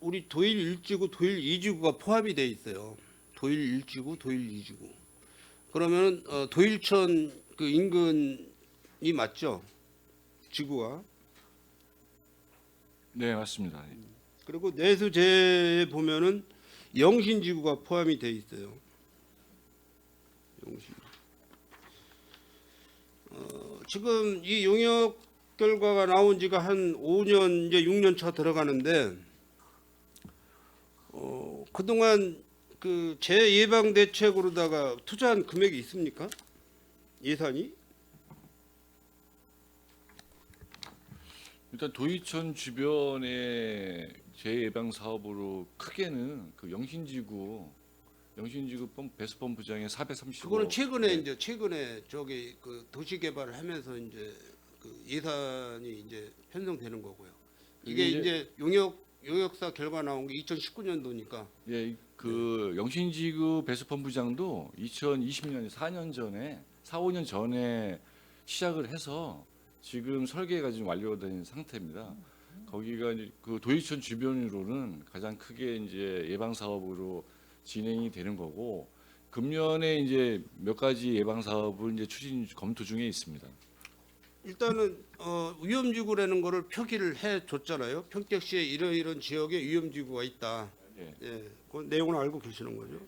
우리 도일 1지구, 도일 2지구가 포함이 돼 있어요. 도일 1지구, 도일 2지구. 그러면 도일천 그 인근이 맞죠? 지구가. 네 맞습니다. 그리고 내수재에 보면은 영신지구가 포함이 돼 있어요. 영신. 지금 이 용역 결과가 나온 지가 한 5년 이제 6년 차 들어가는데 그동안 그 재예방 대책으로다가 투자한 금액이 있습니까? 예산이? 일단 도이천 주변의 재예방 사업으로 크게는 그 영신지구 배수펌프장에 430억. 그거는 최근에 네. 이제 최근에 저기 그 도시 개발을 하면서 이제 그 예산이 이제 편성되는 거고요. 이게 이제 용역사 결과 나온 게 2019년도니까. 예, 그 영신지구 배수펌프장도 2020년 4년 전에 시작을 해서 지금 설계가 지금 완료된 상태입니다. 거기가 이제 그 도이천 주변으로는 가장 크게 이제 예방 사업으로 진행이 되는 거고 금년에 이제 몇 가지 예방 사업을 이제 검토 중에 있습니다. 일단은 위험지구라는 거를 표기를 해 줬잖아요. 평택시에 이런 지역에 위험지구가 있다. 예. 예, 그 내용을 알고 계시는 거죠.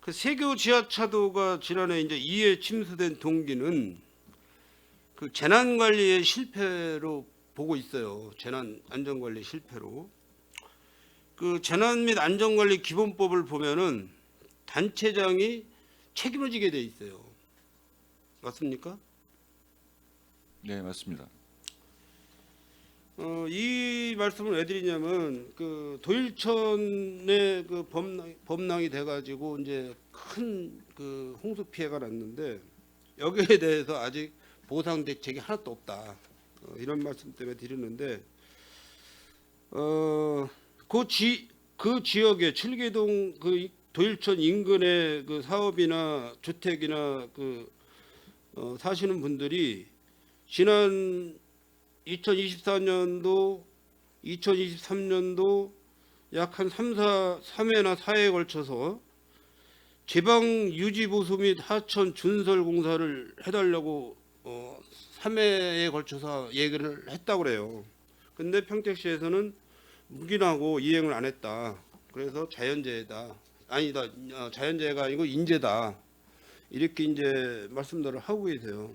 그 세교 지하차도가 지난해 이제 2회 침수된 동기는 그 재난 관리의 실패로 보고 있어요. 재난 안전관리 실패로. 그 재난 및 안전관리 기본법을 보면은 단체장이 책임을 지게 돼 있어요. 맞습니까? 네, 맞습니다. 이 말씀을 왜 드리냐면 그 도일천에 그 범람이 돼가지고 이제 큰 그 홍수 피해가 났는데 여기에 대해서 아직 보상 대책이 하나도 없다. 이런 말씀 때문에 드리는데 그 지역에 칠계동 그 도일천 인근의 그 사업이나 주택이나 그 사시는 분들이 지난 2024년도, 2023년도 약 한 3회나 4회에 걸쳐서 제방 유지 보수 및 하천 준설 공사를 해달라고 3회에 걸쳐서 얘기를 했다고 그래요. 근데 평택시에서는 묵인하고 이행을 안 했다. 그래서 자연재해다. 아니다. 자연재해가 아니고 인재다. 이렇게 이제 말씀들을 하고 계세요.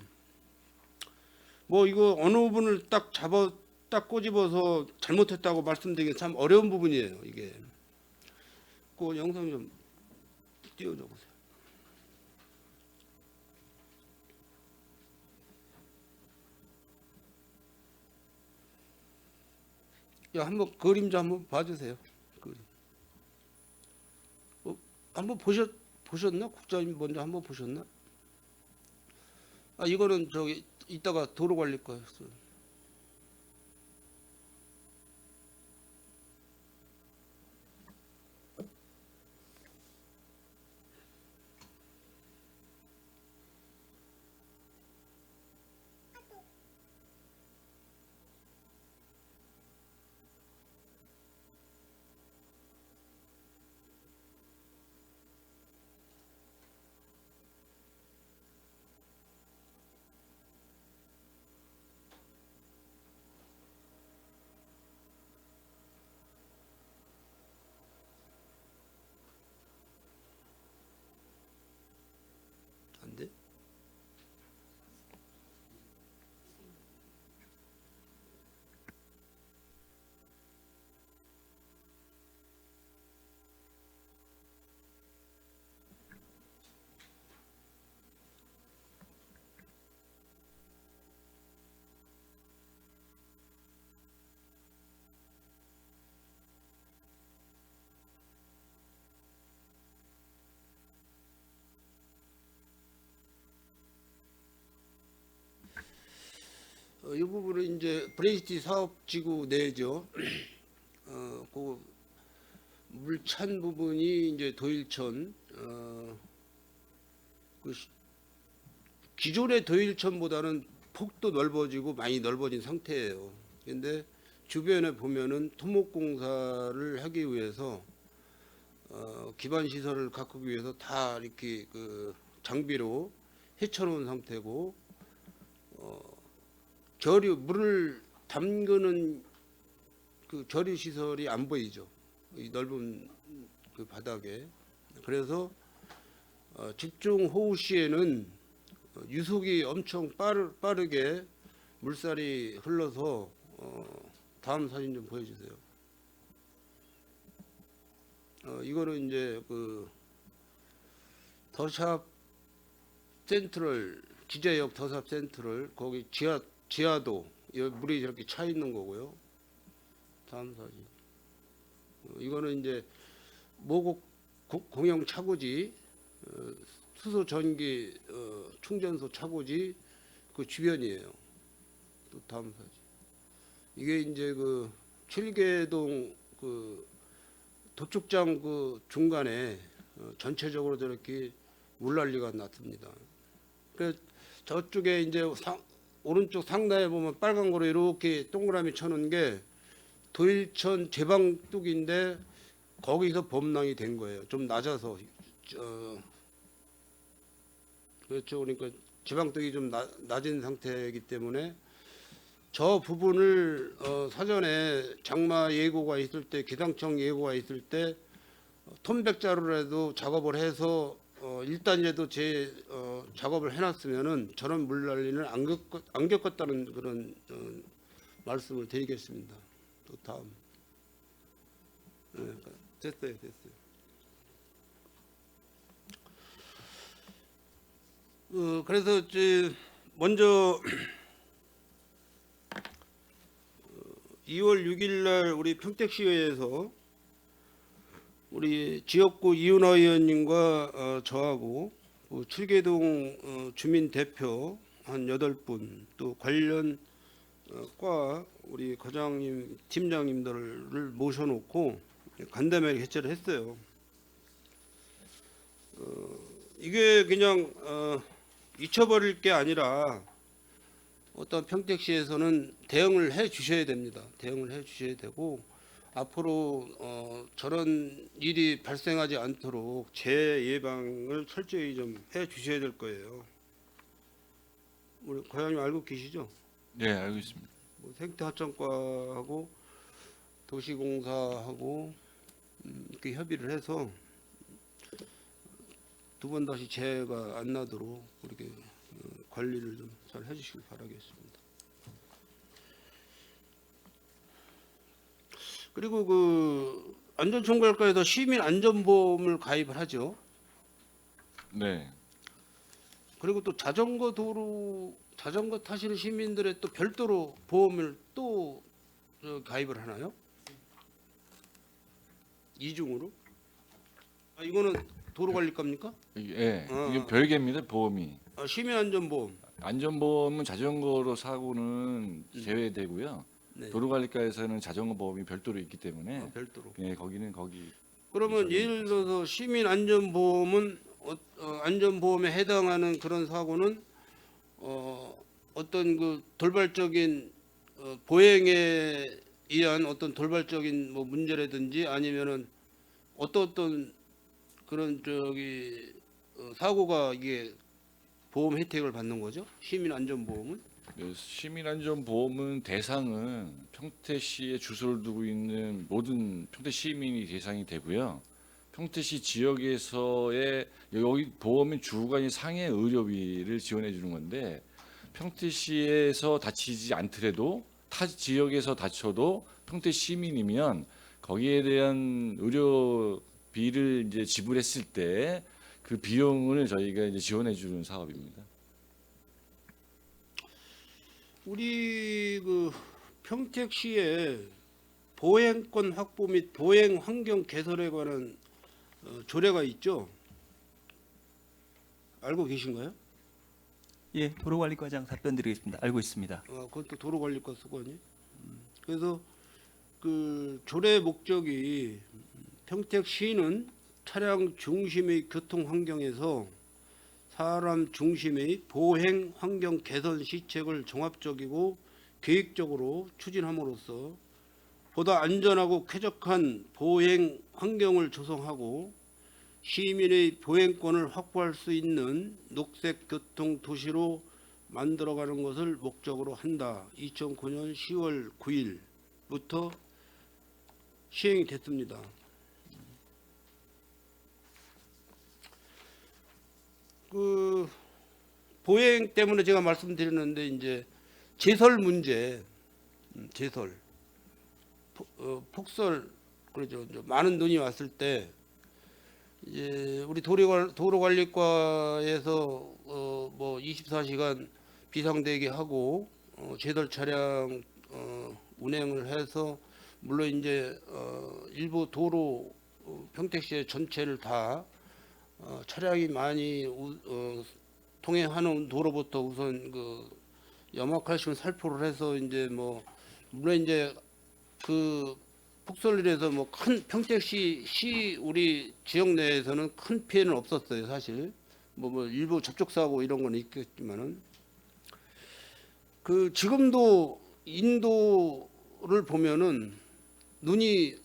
뭐 이거 어느 부분을 딱 꼬집어서 잘못했다고 말씀드리기 참 어려운 부분이에요. 이게. 그 영상 좀 띄워줘 보세요. 야, 한번 그림 좀 한번 봐주세요. 그림. 한번 보셨나? 국장님 먼저 한번 보셨나? 아, 이거는 저기 이따가 도로 관리 거였어요. 이 부분은 이제 브레이시티 사업지구 내죠. 그 물찬 부분이 이제 도일천, 기존의 도일천보다는 폭도 넓어지고 많이 넓어진 상태예요. 근데 주변에 보면은 토목공사를 하기 위해서 기반 시설을 가꾸기 위해서 다 이렇게 그 장비로 해쳐놓은 상태고, 저류 물을 담그는 그 저류 시설이 안 보이죠. 이 넓은 그 바닥에. 그래서 집중 호우 시에는 유속이 엄청 빠르게 물살이 흘러서 다음 사진 좀 보여주세요. 이거는 이제 그 더샵 센트럴, 기재역 더샵 센트럴, 거기 지하도 물이 저렇게 차 있는 거고요. 다음 사진. 이거는 이제 모곡 공영 차고지, 수소 전기 충전소 차고지 그 주변이에요. 또 다음 사진. 이게 이제 그 칠계동 그 도축장 그 중간에 전체적으로 저렇게 물난리가 났습니다. 그 저쪽에 이제 오른쪽 상단에 보면 빨간 거로 이렇게 동그라미 쳐놓은 게 도일천 제방 뚝인데 거기서 범람이 된 거예요. 좀 낮아서. 그렇죠. 그러니까 제방뚝이 좀 낮은 상태이기 때문에 저 부분을 사전에 장마 예고가 있을 때, 기상청 예고가 있을 때 톤백자루라도 작업을 해서 일단이라도 작업을 해놨으면은 저런 물난리는 안 겪었다는 그런 말씀을 드리겠습니다. 또 다음. 네, 됐어요. 그래서 이제 먼저 2월 6일 날 우리 평택시의회에서 우리 지역구 이윤화 의원님과 저하고 칠계동 주민 대표 한 8분, 또 관련 과 우리 과장님, 팀장님들을 모셔놓고 간담회를 개최를 했어요. 이게 그냥 잊혀버릴 게 아니라 어떤 평택시에서는 대응을 해 주셔야 됩니다. 대응을 해 주셔야 되고, 앞으로 저런 일이 발생하지 않도록 재예방을 철저히 좀 해 주셔야 될 거예요. 우리 과장님 알고 계시죠? 네, 알고 있습니다. 뭐 생태하천과하고 도시공사하고 이렇게 협의를 해서 두 번 다시 재해가 안 나도록 그렇게 관리를 좀 잘 해주시길 바라겠습니다. 그리고 그 안전총괄과에서 시민 안전보험을 가입을 하죠. 네. 그리고 또 자전거 타시는 시민들의 또 별도로 보험을 또 가입을 하나요? 이중으로? 이거는 도로관리과입니까? 예, 이게 별개입니다. 보험이. 시민안전보험. 안전보험은 자전거로 사고는 제외되고요. 네. 도로관리과에서는 자전거 보험이 별도로 있기 때문에 별도로. 예, 거기는 거기. 그러면 예를 들어서 시민안전보험은 안전보험에 해당하는 그런 사고는 어떤 그 돌발적인 보행에 의한 어떤 돌발적인 뭐 문제라든지 아니면은 어떤 그런 사고가 이게 보험 혜택을 받는 거죠? 시민안전보험은? 네, 시민안전보험은 대상은 평택시에 주소를 두고 있는 모든 평택 시민이 대상이 되고요. 평택시 지역에서의 여기 보험은 주구간이 상해 의료비를 지원해 주는 건데, 평택시에서 다치지 않더라도 타 지역에서 다쳐도 평택 시민이면 거기에 대한 의료비를 이제 지불했을 때 그 비용을 저희가 이제 지원해 주는 사업입니다. 우리 그 평택시에 보행권 확보 및 보행 환경 개선에 관한 조례가 있죠. 알고 계신가요? 예, 도로관리과장 답변드리겠습니다. 알고 있습니다. 그것도 도로관리과 수관이. 그래서 그 조례 목적이 평택시는 차량 중심의 교통 환경에서 사람 중심의 보행 환경 개선 시책을 종합적이고 계획적으로 추진함으로써 보다 안전하고 쾌적한 보행 환경을 조성하고 시민의 보행권을 확보할 수 있는 녹색 교통 도시로 만들어가는 것을 목적으로 한다. 2009년 10월 9일부터 시행이 됐습니다. 그 보행 때문에 제가 말씀드렸는데 이제 제설 문제, 제설, 폭설 그러죠. 이제 많은 눈이 왔을 때 이제 우리 도로관리과에서 뭐 24시간 비상대기 하고 제설 차량 운행을 해서 물론 이제 일부 도로 평택시의 전체를 다 차량이 많이 통행하는 도로부터 우선 그 염화칼슘 살포를 해서 이제 뭐 물론 이제 그 폭설일에서 뭐 큰 평택시 우리 지역 내에서는 큰 피해는 없었어요. 사실 뭐 일부 접촉사고 이런 건 있겠지만은 그 지금도 인도를 보면은 눈이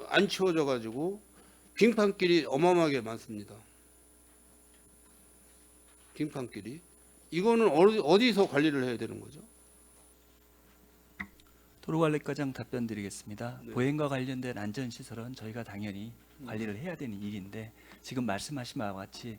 안 치워져 가지고 빙판길이 어마어마하게 많습니다. 빙판길이 이거는 어디서 관리를 해야 되는 거죠? 도로관리과장 답변드리겠습니다. 네. 보행과 관련된 안전시설은 저희가 당연히 관리를 해야 되는 일인데 지금 말씀하신 바와 같이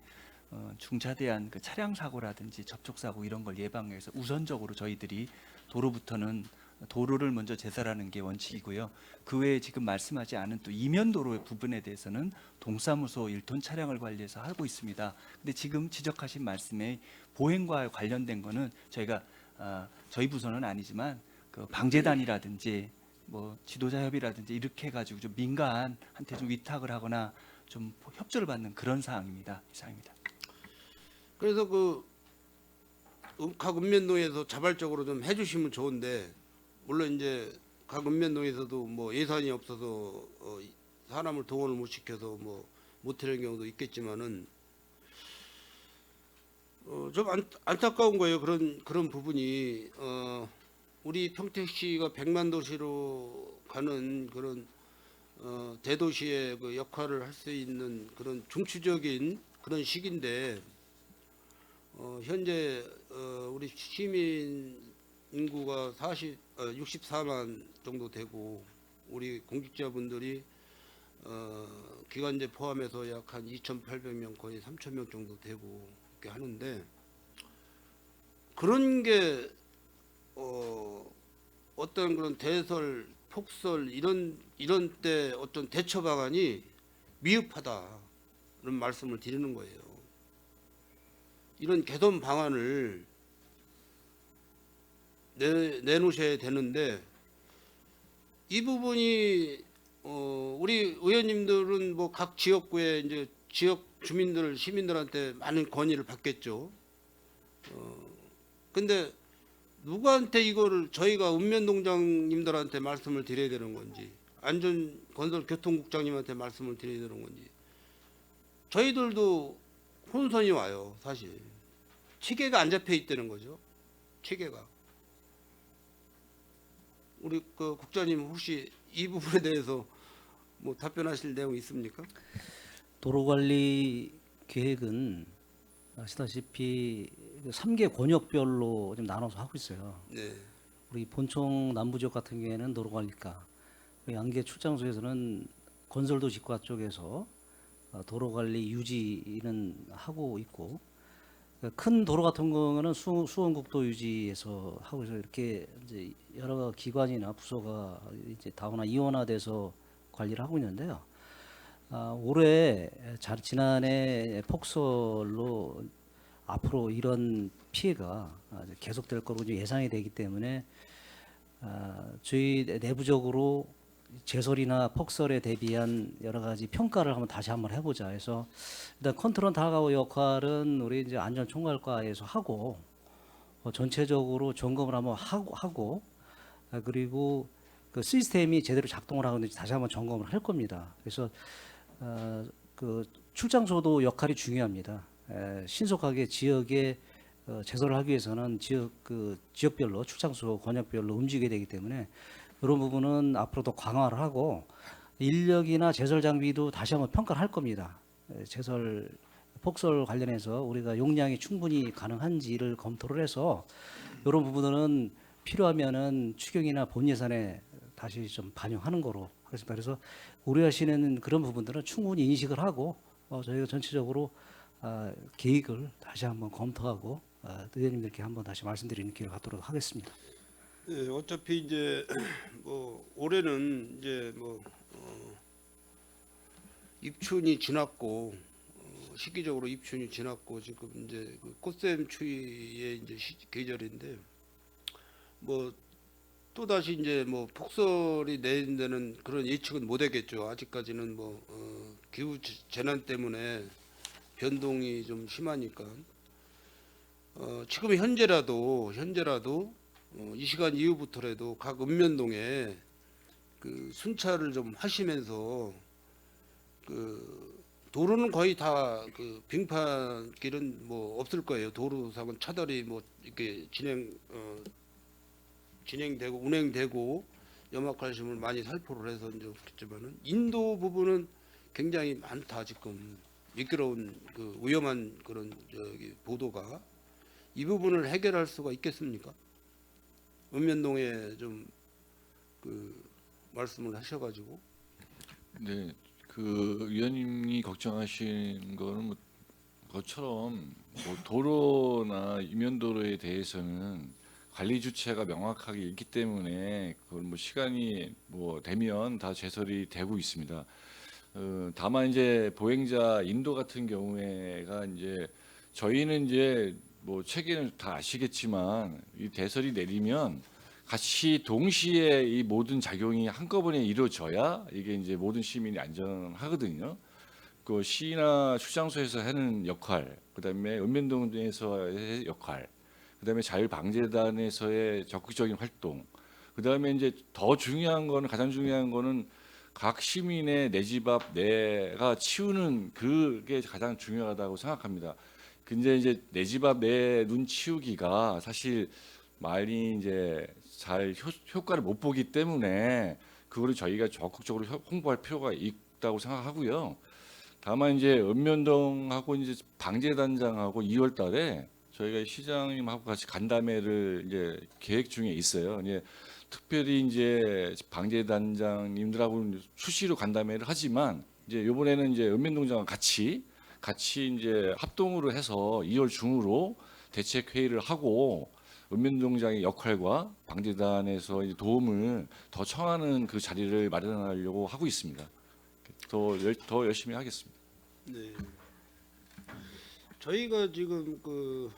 중차대한 그 차량 사고라든지 접촉 사고 이런 걸 예방해서 우선적으로 저희들이 도로부터는 도로를 먼저 제설하는 게 원칙이고요. 그 외에 지금 말씀하지 않은 또 이면 도로의 부분에 대해서는 동사무소 1톤 차량을 관리해서 하고 있습니다. 근데 지금 지적하신 말씀에 보행과 관련된 거는 저희가 저희 부서는 아니지만 그 방재단이라든지 뭐 지도자 협의라든지 이렇게 해가지고 좀 민간한테 좀 위탁을 하거나 좀 협조를 받는 그런 사항입니다. 이상입니다. 그래서 각 읍면동에서 자발적으로 좀 해주시면 좋은데 물론 이제 각 읍면동에서도 뭐 예산이 없어서 사람을 동원을 못 시켜서 뭐 못하는 경우도 있겠지만은 좀 안타까운 거예요. 그런 부분이 우리 평택시가 100만 도시로 가는 그런 대도시의 그 역할을 할 수 있는 그런 중추적인 그런 시기인데 현재 우리 시민 인구가 64만 정도 되고 우리 공직자분들이 기관제 포함해서 약 한 2,800명 거의 3,000명 정도 되고 이렇게 하는데 그런 게 어떤 그런 대설, 폭설 이런 때 어떤 대처 방안이 미흡하다는 말씀을 드리는 거예요. 이런 개선 방안을 내놓으셔야 되는데 이 부분이 우리 의원님들은 뭐 각 지역구에 이제 지역 주민들 시민들한테 많은 건의를 받겠죠. 근데 누구한테 이거를 저희가 읍면동장님들한테 말씀을 드려야 되는 건지 안전건설교통국장님한테 말씀을 드려야 되는 건지 저희들도 혼선이 와요. 사실 체계가 안 잡혀 있다는 거죠. 체계가. 우리 그 국장님 혹시 이 부분에 대해서 뭐 답변하실 내용 있습니까? 도로관리 계획은 아시다시피 3개 권역별로 좀 나눠서 하고 있어요. 네. 우리 본청 남부 지역 같은 경우에는 도로관리과, 양계 출장소에서는 건설도시과 쪽에서 도로관리 유지는 하고 있고, 큰 도로 같은 경우는 수원국도 유지에서 하고 있어서 이렇게 이제 여러 기관이나 부서가 이제 다원화 이원화돼서 관리를 하고 있는데요. 올해 지난해 폭설로 앞으로 이런 피해가 계속될 거로 예상이 되기 때문에 저희 내부적으로 제설이나 폭설에 대비한 여러 가지 평가를 다시 한번 해보자 해서 일단 컨트롤 타워 역할은 우리 이제 안전총괄과에서 하고 전체적으로 점검을 한번 하고 그리고 그 시스템이 제대로 작동을 하는지 다시 한번 점검을 할 겁니다. 그래서 그 출장소도 역할이 중요합니다. 신속하게 지역에 제설을 하기 위해서는 지역별로 출장소 권역별로 움직여야 되기 때문에 이런 부분은 앞으로 더 강화를 하고 인력이나 제설 장비도 다시 한번 평가를 할 겁니다. 제설 폭설 관련해서 우리가 용량이 충분히 가능한지를 검토를 해서 이런 부분은 필요하면은 추경이나 본 예산에 다시 좀 반영하는 거로 하겠습니다. 그래서 우려하시는 그런 부분들은 충분히 인식을 하고 저희가 전체적으로 계획을 다시 한번 검토하고 의원님들께 한번 다시 말씀드리는 기회를 갖도록 하겠습니다. 네, 어차피 이제 뭐 올해는 이제 뭐 입춘이 지났고 시기적으로 입춘이 지났고 지금 이제 그 꽃샘 추위의 이제 계절인데 뭐 또 다시 이제 뭐 폭설이 내린다는 그런 예측은 못하겠죠. 아직까지는 뭐 기후 재난 때문에 변동이 좀 심하니까 지금 현재라도 이 시간 이후부터라도 각 읍면동에 그 순찰을 좀 하시면서 그 도로는 거의 다 그 빙판길은 뭐 없을 거예요. 도로상은 차달이 뭐 이렇게 진행되고 운행되고 염화칼슘을 많이 살포를 해서 이제 그렇지만은 인도 부분은 굉장히 많다. 지금 미끄러운 그 위험한 그런 보도가 이 부분을 해결할 수가 있겠습니까? 읍면동에 좀 그 말씀을 하셔가지고. 네, 그 위원님이 걱정하신 거는 뭐 것처럼 뭐 도로나 이면도로에 대해서는 관리 주체가 명확하게 있기 때문에 그걸 뭐 시간이 뭐 되면 다 제설이 되고 있습니다. 다만 이제 보행자 인도 같은 경우에가 이제 저희는 이제 뭐 책에는 다 아시겠지만 이 대설이 내리면 같이 동시에 이 모든 작용이 한꺼번에 이루어져야 이게 이제 모든 시민이 안전하거든요. 그 시나 출장소에서 하는 역할, 그다음에 읍면동에서의 역할, 그다음에 자율방재단에서의 적극적인 활동, 그다음에 이제 더 중요한 거는 가장 중요한 거는 각 시민의 내 집 앞 내가 치우는 그게 가장 중요하다고 생각합니다. 근데 이제 내 집 앞 내 눈 치우기가 사실 많이 이제 잘 효과를 못 보기 때문에 그거를 저희가 적극적으로 홍보할 필요가 있다고 생각하고요. 다만 이제 읍면동하고 이제 방재단장하고 2월달에 저희가 시장님하고 같이 간담회를 이제 계획 중에 있어요. 이제 특별히 이제 방재단장님들하고 수시로 간담회를 하지만 이제 이번에는 이제 읍면동장과 같이 이제 합동으로 해서 2월 중으로 대책 회의를 하고 읍면동장의 역할과 방재단에서 이제 도움을 더 청하는 그 자리를 마련하려고 하고 있습니다. 더 열심히 하겠습니다. 네. 저희가 지금 그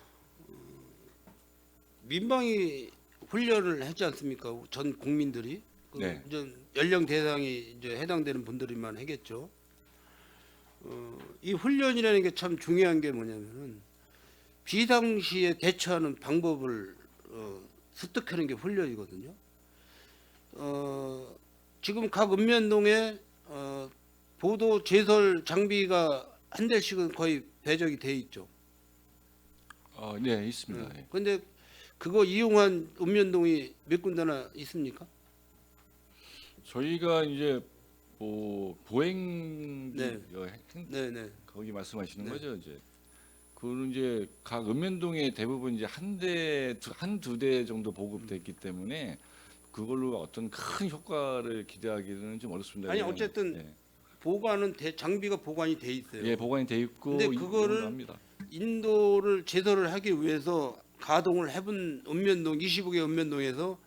민방위 훈련을 했지 않습니까? 전 국민들이 그 네. 이제 연령 대상이 이제 해당되는 분들이만 하겠죠. 이 훈련이라는 게 참 중요한 게 뭐냐면은 비상시에 대처하는 방법을 습득하는 게 훈련이거든요. 지금 각 읍면동에 보도 제설 장비가 한 대씩은 거의 배정이 돼 있죠. 네, 있습니다. 예. 근데 그거 이용한 읍면동이 몇 군데나 있습니까? 저희가 이제 뭐 보행 네. 네네. 거기 말씀하시는 네. 거죠, 이제. 그는 이제 각 읍면동에 대부분 이제 한두 대 정도 보급됐기 때문에 그걸로 어떤 큰 효과를 기대하기는 좀 어렵습니다. 아니 그냥, 어쨌든 예. 보관은 장비가 보관이 돼 있어요. 예, 보관이 돼 있고 근데 그거를 이용도 합니다. 인도를 제설을 하기 위해서 가동을 해본 읍면동 25개 읍면동에서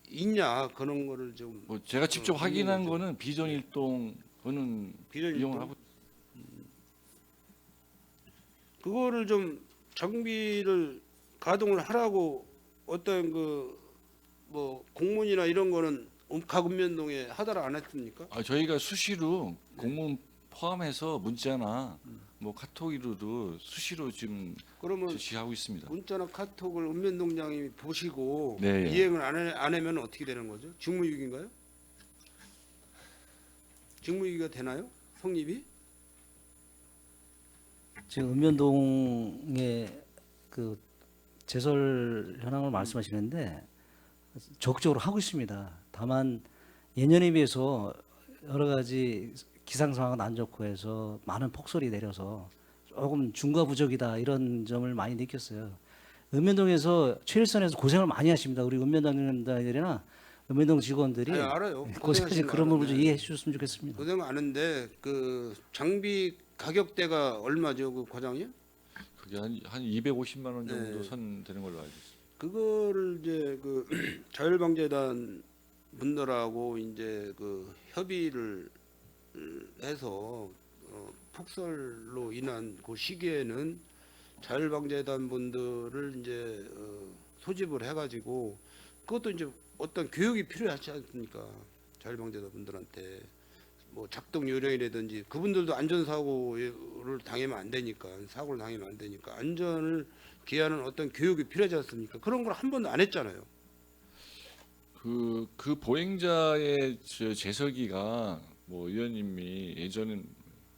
있냐 그런 거를 좀 뭐 제가 직접 그런 확인한 거죠. 거는 비전일동 그는 비전일동? 이용을 하고 그거를 좀 장비를 가동을 하라고 어떤 그 뭐 공문이나 이런 거는 각 읍면동에 하달을 안 했습니까? 저희가 수시로 공문 포함해서 문자나 뭐 카톡으로도 수시로 지금 그러면 지시하고 있습니다. 문자나 카톡을 읍면동장이 보시고 네. 이행을 안 하면 어떻게 되는 거죠? 직무유기인가요? 직무유기가 되나요? 성립이? 지금 읍면동의 그 제설 현황을 말씀하시는데 적극적으로 하고 있습니다. 다만 예년에 비해서 여러 가지 기상 상황은 안 좋고 해서 많은 폭설이 내려서 조금 중과부적이다 이런 점을 많이 느꼈어요. 읍면동에서 최일선에서 고생을 많이 하십니다. 우리 읍면동장들이나 읍면동 직원들이 아니, 알아요. 고생하신 그런 부분을 좀 알아요. 이해해 주셨으면 좋겠습니다. 고생 아는데 그 장비 가격대가 얼마죠, 그 과장님? 그게 한 250만 원 정도 네. 선 되는 걸로 알고 있습니다. 그거를 이제 그 자율방재단 분들하고 이제 그 협의를 해서 폭설로 인한 그 시기에는 자율방재단 분들을 이제 소집을 해가지고 그것도 이제 어떤 교육이 필요하지 않습니까? 자율방재단 분들한테 뭐 작동 요령이라든지 그분들도 안전사고를 당하면 안 되니까 사고를 당하면 안 되니까 안전을 기하는 어떤 교육이 필요하지 않습니까? 그런 걸 한 번도 안 했잖아요. 그 보행자의 제설기가 뭐 의원님이 예전엔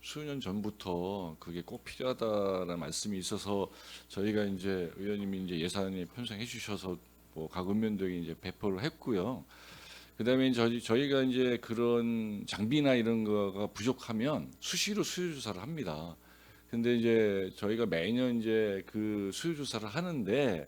수년 전부터 그게 꼭 필요하다라는 말씀이 있어서 저희가 이제 의원님이 이제 예산에 편성해 주셔서 뭐 각 읍면동에 이제 배포를 했고요. 그다음에 저희가 이제 그런 장비나 이런 거가 부족하면 수시로 수요 조사를 합니다. 근데 이제 저희가 매년 이제 그 수요 조사를 하는데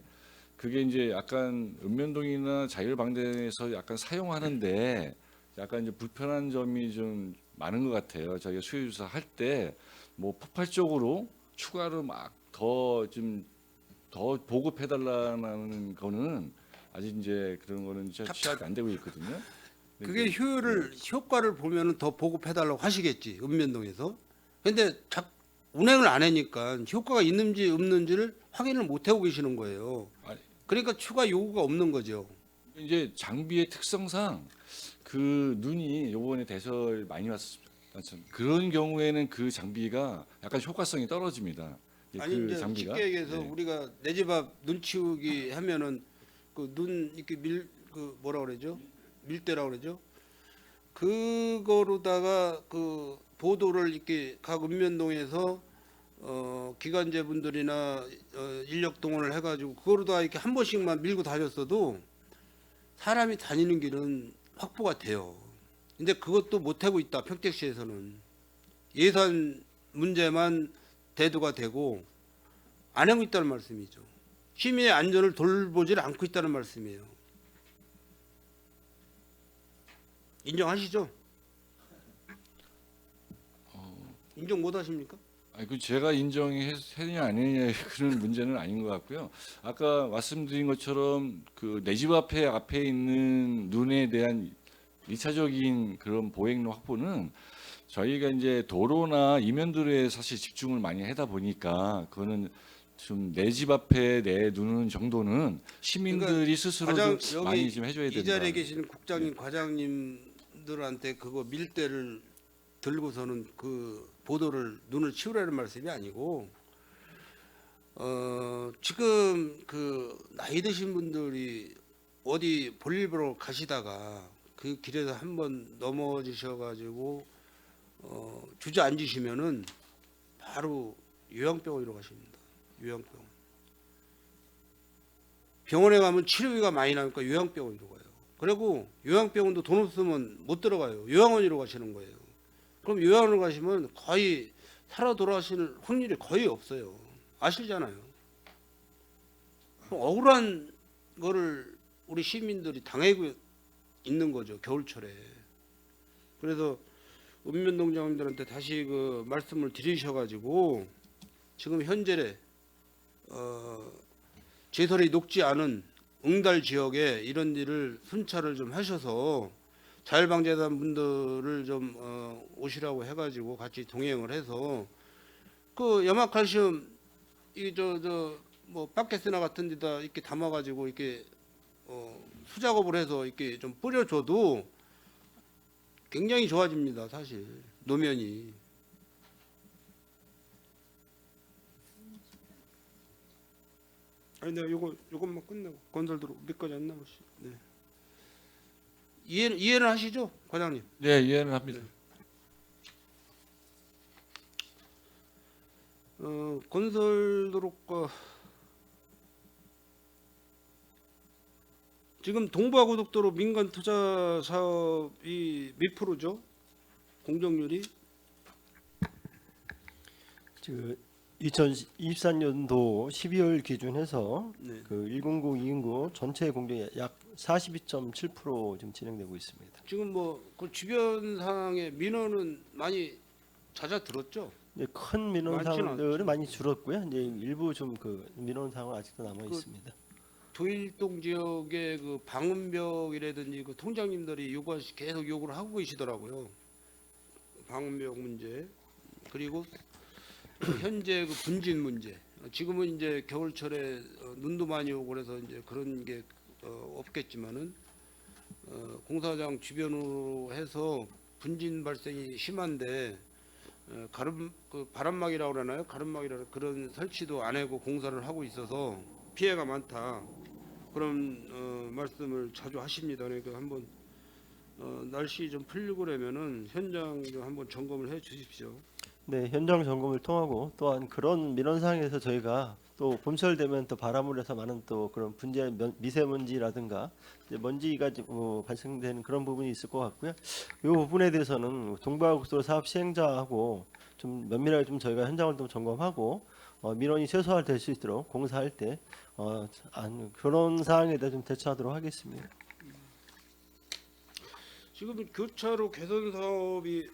그게 이제 약간 읍면동이나 자율방대에서 약간 사용하는데 약간 이제 불편한 점이 좀 많은 것 같아요. 저희가 수요 조사 할 때 뭐 폭발적으로 추가로 막 더 보급해달라는 거는 아직 이제 그런 거는 취합이 안 되고 있거든요. 그게 효과를 보면은 더 보급해달라고 하시겠지 읍면동에서. 근데 운행을 안 하니까 효과가 있는지 없는지를 확인을 못 하고 계시는 거예요. 아니. 그러니까 추가 요구가 없는 거죠. 이제 장비의 특성상 그 눈이 요번에 대설 많이 왔습니다. 그런 경우에는 그 장비가 약간 효과성이 떨어집니다. 아니 그 이제 장비가. 쉽게 얘기해서 네. 우리가 내 집 앞 눈 치우기 하면은 그 눈 이렇게 그 뭐라 그러죠? 밀대라고 그러죠? 그거로다가 그 보도를 이렇게 각 읍면동에서 기관제 분들이나 인력 동원을 해가지고 그거로다 이렇게 한 번씩만 밀고 다녔어도 사람이 다니는 길은 확보가 돼요. 근데 그것도 못 하고 있다. 평택시에서는 예산 문제만 대두가 되고 안 하고 있다는 말씀이죠. 시민의 안전을 돌보질 않고 있다는 말씀이에요. 인정하시죠? 인정 못 하십니까? 그 제가 인정했느냐 아니냐 그런 문제는 아닌 것 같고요. 아까 말씀드린 것처럼 그 내 집 앞에 있는 눈에 대한 2차적인 그런 보행로 확보는 저희가 이제 도로나 이면도로에 사실 집중을 많이 하다 보니까 그거는 좀 내 집 앞에 내 두는 정도는 시민들이 스스로 좀 많이 좀 해줘야 된다. 이 자리에 계시는 국장님, 과장님들한테 그거 밀대를 들고서는 그 보도를 눈을 치우라는 말씀이 아니고 지금 그 나이 드신 분들이 어디 볼일 보러 가시다가 그 길에서 한번 넘어지셔가지고 주저앉으시면은 바로 요양병원으로 가십니다. 요양병원. 병원에 가면 치료비가 많이 나니까 요양병원으로 가요. 그리고 요양병원도 돈 없으면 못 들어가요. 요양원으로 가시는 거예요. 그럼 요양원으로 가시면 거의 살아 돌아가실 확률이 거의 없어요. 아시잖아요. 억울한 거를 우리 시민들이 당하고 있는 거죠. 겨울철에. 그래서 읍면동장님들한테 다시 그 말씀을 드리셔가지고 지금 현재 제설이 녹지 않은 응달 지역에 이런 일을 순찰을 좀 하셔서 자율방재단 분들을 좀 오시라고 해가지고 같이 동행을 해서 그 염화칼슘 이뭐 바켓스나 같은 데다 이렇게 담아가지고 이렇게 수작업을 해서 이렇게 좀 뿌려줘도 굉장히 좋아집니다. 사실 노면이. 아니 내가 요것만 끝내고 건설 들어 몇 가지 안 남았어. 네. 이해는 하시죠, 과장님? 네, 이해는 합니다. 건설도로가 지금 동부고속도로 민간 투자 사업이 몇 프로죠? 공정률이? 그 2024년도 12월 기준해서 네. 그 109, 209 전체 공정이 약 42.7% 지금 진행되고 있습니다. 지금 뭐 그 주변 상황의 민원은 많이 잦아들었죠? 이제 큰 민원 많지는 사항들은 않죠. 많이 줄었고요. 이제 일부 좀 그 민원 사항은 아직도 남아 그 있습니다. 도일동 지역의 그 방음벽이라든지 그 통장님들이 계속 요구를 하고 계시더라고요. 방음벽 문제 그리고 현재 그 분진 문제. 지금은 이제 겨울철에 눈도 많이 오고 그래서 이제 그런 게 없겠지만은 공사장 주변으로 해서 분진 발생이 심한데 그 바람막이라고 그러나요? 가름막이라 그런 설치도 안 하고 공사를 하고 있어서 피해가 많다. 그런 말씀을 자주 하십니다. 그러니까 한번 날씨 좀 풀리고 그러면은 현장 좀 한번 점검을 해 주십시오. 네, 현장 점검을 통하고 또한 그런 민원 사항에서 저희가 또 봄철 되면 또 바람을 해서 많은 또 그런 분재 미세먼지라든가 이제 먼지가 발생되는 그런 부분이 있을 것 같고요. 이 부분에 대해서는 동부고속도로 사업 시행자하고 좀 면밀하게 좀 저희가 현장을 좀 점검하고 민원이 최소화될 수 있도록 공사할 때 그런 사항에 대해 좀 대처하도록 하겠습니다. 지금 교차로 개선 사업이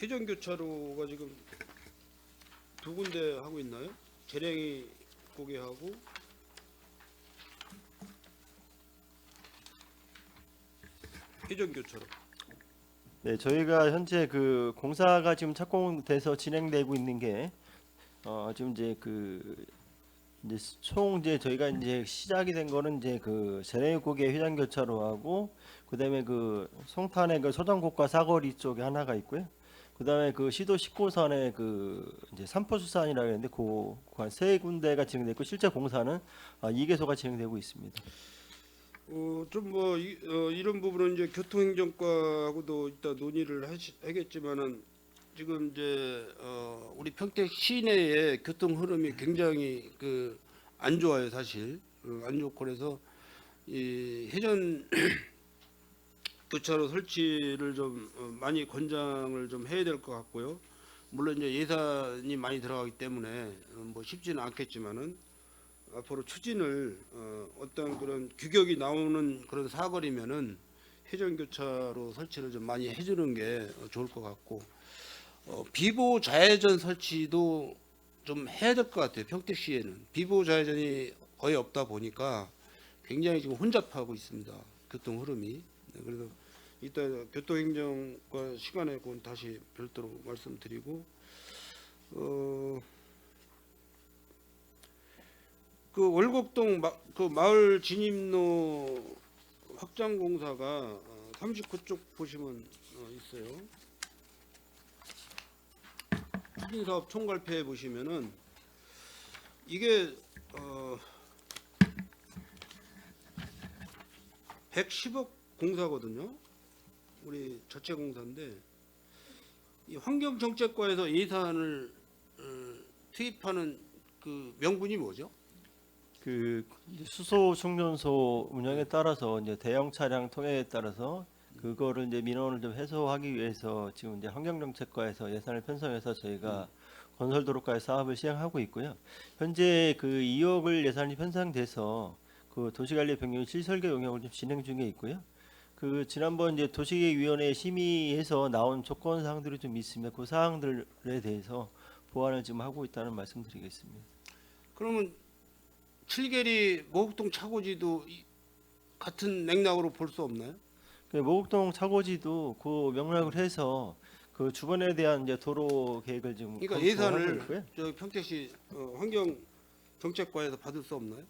회전 교차로가 지금 두 군데 하고 있나요? 재량이 고개 하고 회전 교차로. 네, 저희가 현재 그 공사가 지금 착공돼서 진행되고 있는 게 지금 이제 이제 총 이제 저희가 이제 시작이 된 거는 이제 그 재래고개 회전 교차로하고 그다음에 그 송탄의 그 소정곡과 사거리 쪽에 하나가 있고요. 그다음에 그 시도 19선의 그 이제 삼포수산이라고 했는데 그 한 세 군데가 진행됐고 실제 공사는 2개소가 진행되고 있습니다. 좀 뭐 이런 부분은 이제 교통행정과하고도 이따 논의를 하겠지만은 지금 이제 우리 평택 시내의 교통 흐름이 굉장히 그 안 좋아요 사실 안 좋고 그래서 이 회전 교차로 설치를 좀 많이 권장을 좀 해야 될 것 같고요. 물론 이제 예산이 많이 들어가기 때문에 뭐 쉽지는 않겠지만은 앞으로 추진을 어떤 그런 규격이 나오는 그런 사거리면은 회전 교차로 설치를 좀 많이 해주는 게 좋을 것 같고 비보 좌회전 설치도 좀 해야 될 것 같아요. 평택시에는 비보 좌회전이 거의 없다 보니까 굉장히 지금 혼잡하고 있습니다. 교통 흐름이. 네, 그래서 이따 교통행정과 시간에 그건 다시 별도로 말씀드리고 그 월곡동 그 마을 진입로 확장 공사가 39쪽 보시면 있어요. 추진사업 총괄표에 보시면은 이게 110억 공사거든요. 우리 자체 공사인데 이 환경정책과에서 예산을 투입하는 그 명분이 뭐죠? 그 이제 수소 충전소 운영에 따라서 이제 대형 차량 통행에 따라서 그거를 이제 민원을 좀 해소하기 위해서 지금 이제 환경정책과에서 예산을 편성해서 저희가 건설도로가의 사업을 시행하고 있고요. 현재 그 2억을 예산이 편성돼서 그 도시관리 변경 시설계 용역을 좀 진행 중에 있고요. 그 지난번 이제 도시계획위원회 심의해서 나온 조건 사항들이 좀 있으면 그 사항들에 대해서 보완을 지금 하고 있다는 말씀드리겠습니다. 그러면 칠계리 모곡동 차고지도 같은 맥락으로 볼 수 없나요? 그 모곡동 차고지도 그 명락을 해서 그 주변에 대한 이제 도로 계획을 지금 그러니까 검토하고 예산을 있고요. 저 평택시 환경정책과에서 받을 수 없나요?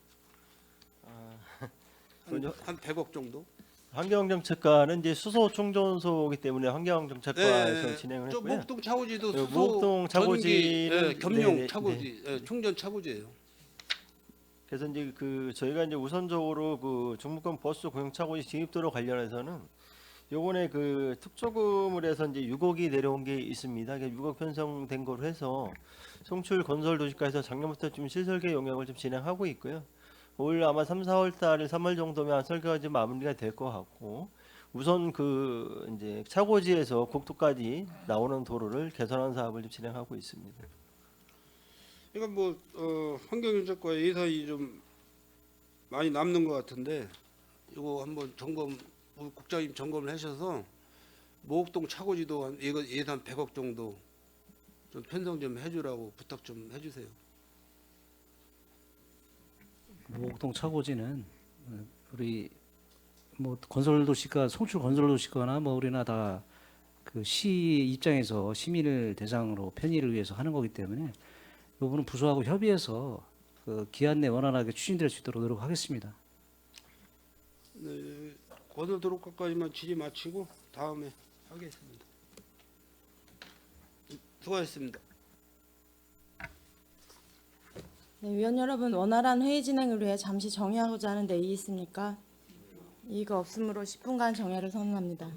그건요. 한 100억 정도? 환경정책과는 이제 수소 충전소이기 때문에 환경정책과에서 예, 진행을 저 했고요. 목동 차고지도 네, 수소 목동 차고지는 전기, 예, 겸용 네네, 차고지, 예, 충전 차고지예요. 그래서 이제 그 저희가 이제 우선적으로 그 중부권 버스 공영 차고지 진입도로 관련해서는 요번에 그 특조금을 해서 이제 6억이 내려온 게 있습니다. 6억 편성된 거로 해서 송출 건설 도시가에서 작년부터 좀 실설계 용역을 좀 진행하고 있고요. 올 아마 3, 4월 달 3월 정도면 설계가 좀 마무리가 될 것 같고 우선 그 이제 차고지에서 국토까지 나오는 도로를 개선하는 사업을 좀 진행하고 있습니다. 그러니까 뭐 환경정책과 예산이 좀 많이 남는 것 같은데 이거 한번 점검, 우리 국장님 점검을 하셔서 목동 차고지도 한 이거 예산 100억 정도 좀 편성 좀 해주라고 부탁 좀 해주세요. 목동 차고지는 우리 뭐 건설도시가 송출 건설도시거나 뭐 우리나 다 그 시 입장에서 시민을 대상으로 편의를 위해서 하는 거기 때문에 이 부분은 부서하고 협의해서 그 기한 내 원활하게 추진될 수 있도록 노력하겠습니다. 네, 건설 도로가까지만 질의 마치고 다음에 하겠습니다. 수고하셨습니다. 네, 위원 여러분, 원활한 회의 진행을 위해 잠시 정의하고자 하는 내의 있습니까? 이의가 없으므로 10분간 정회를 선언합니다.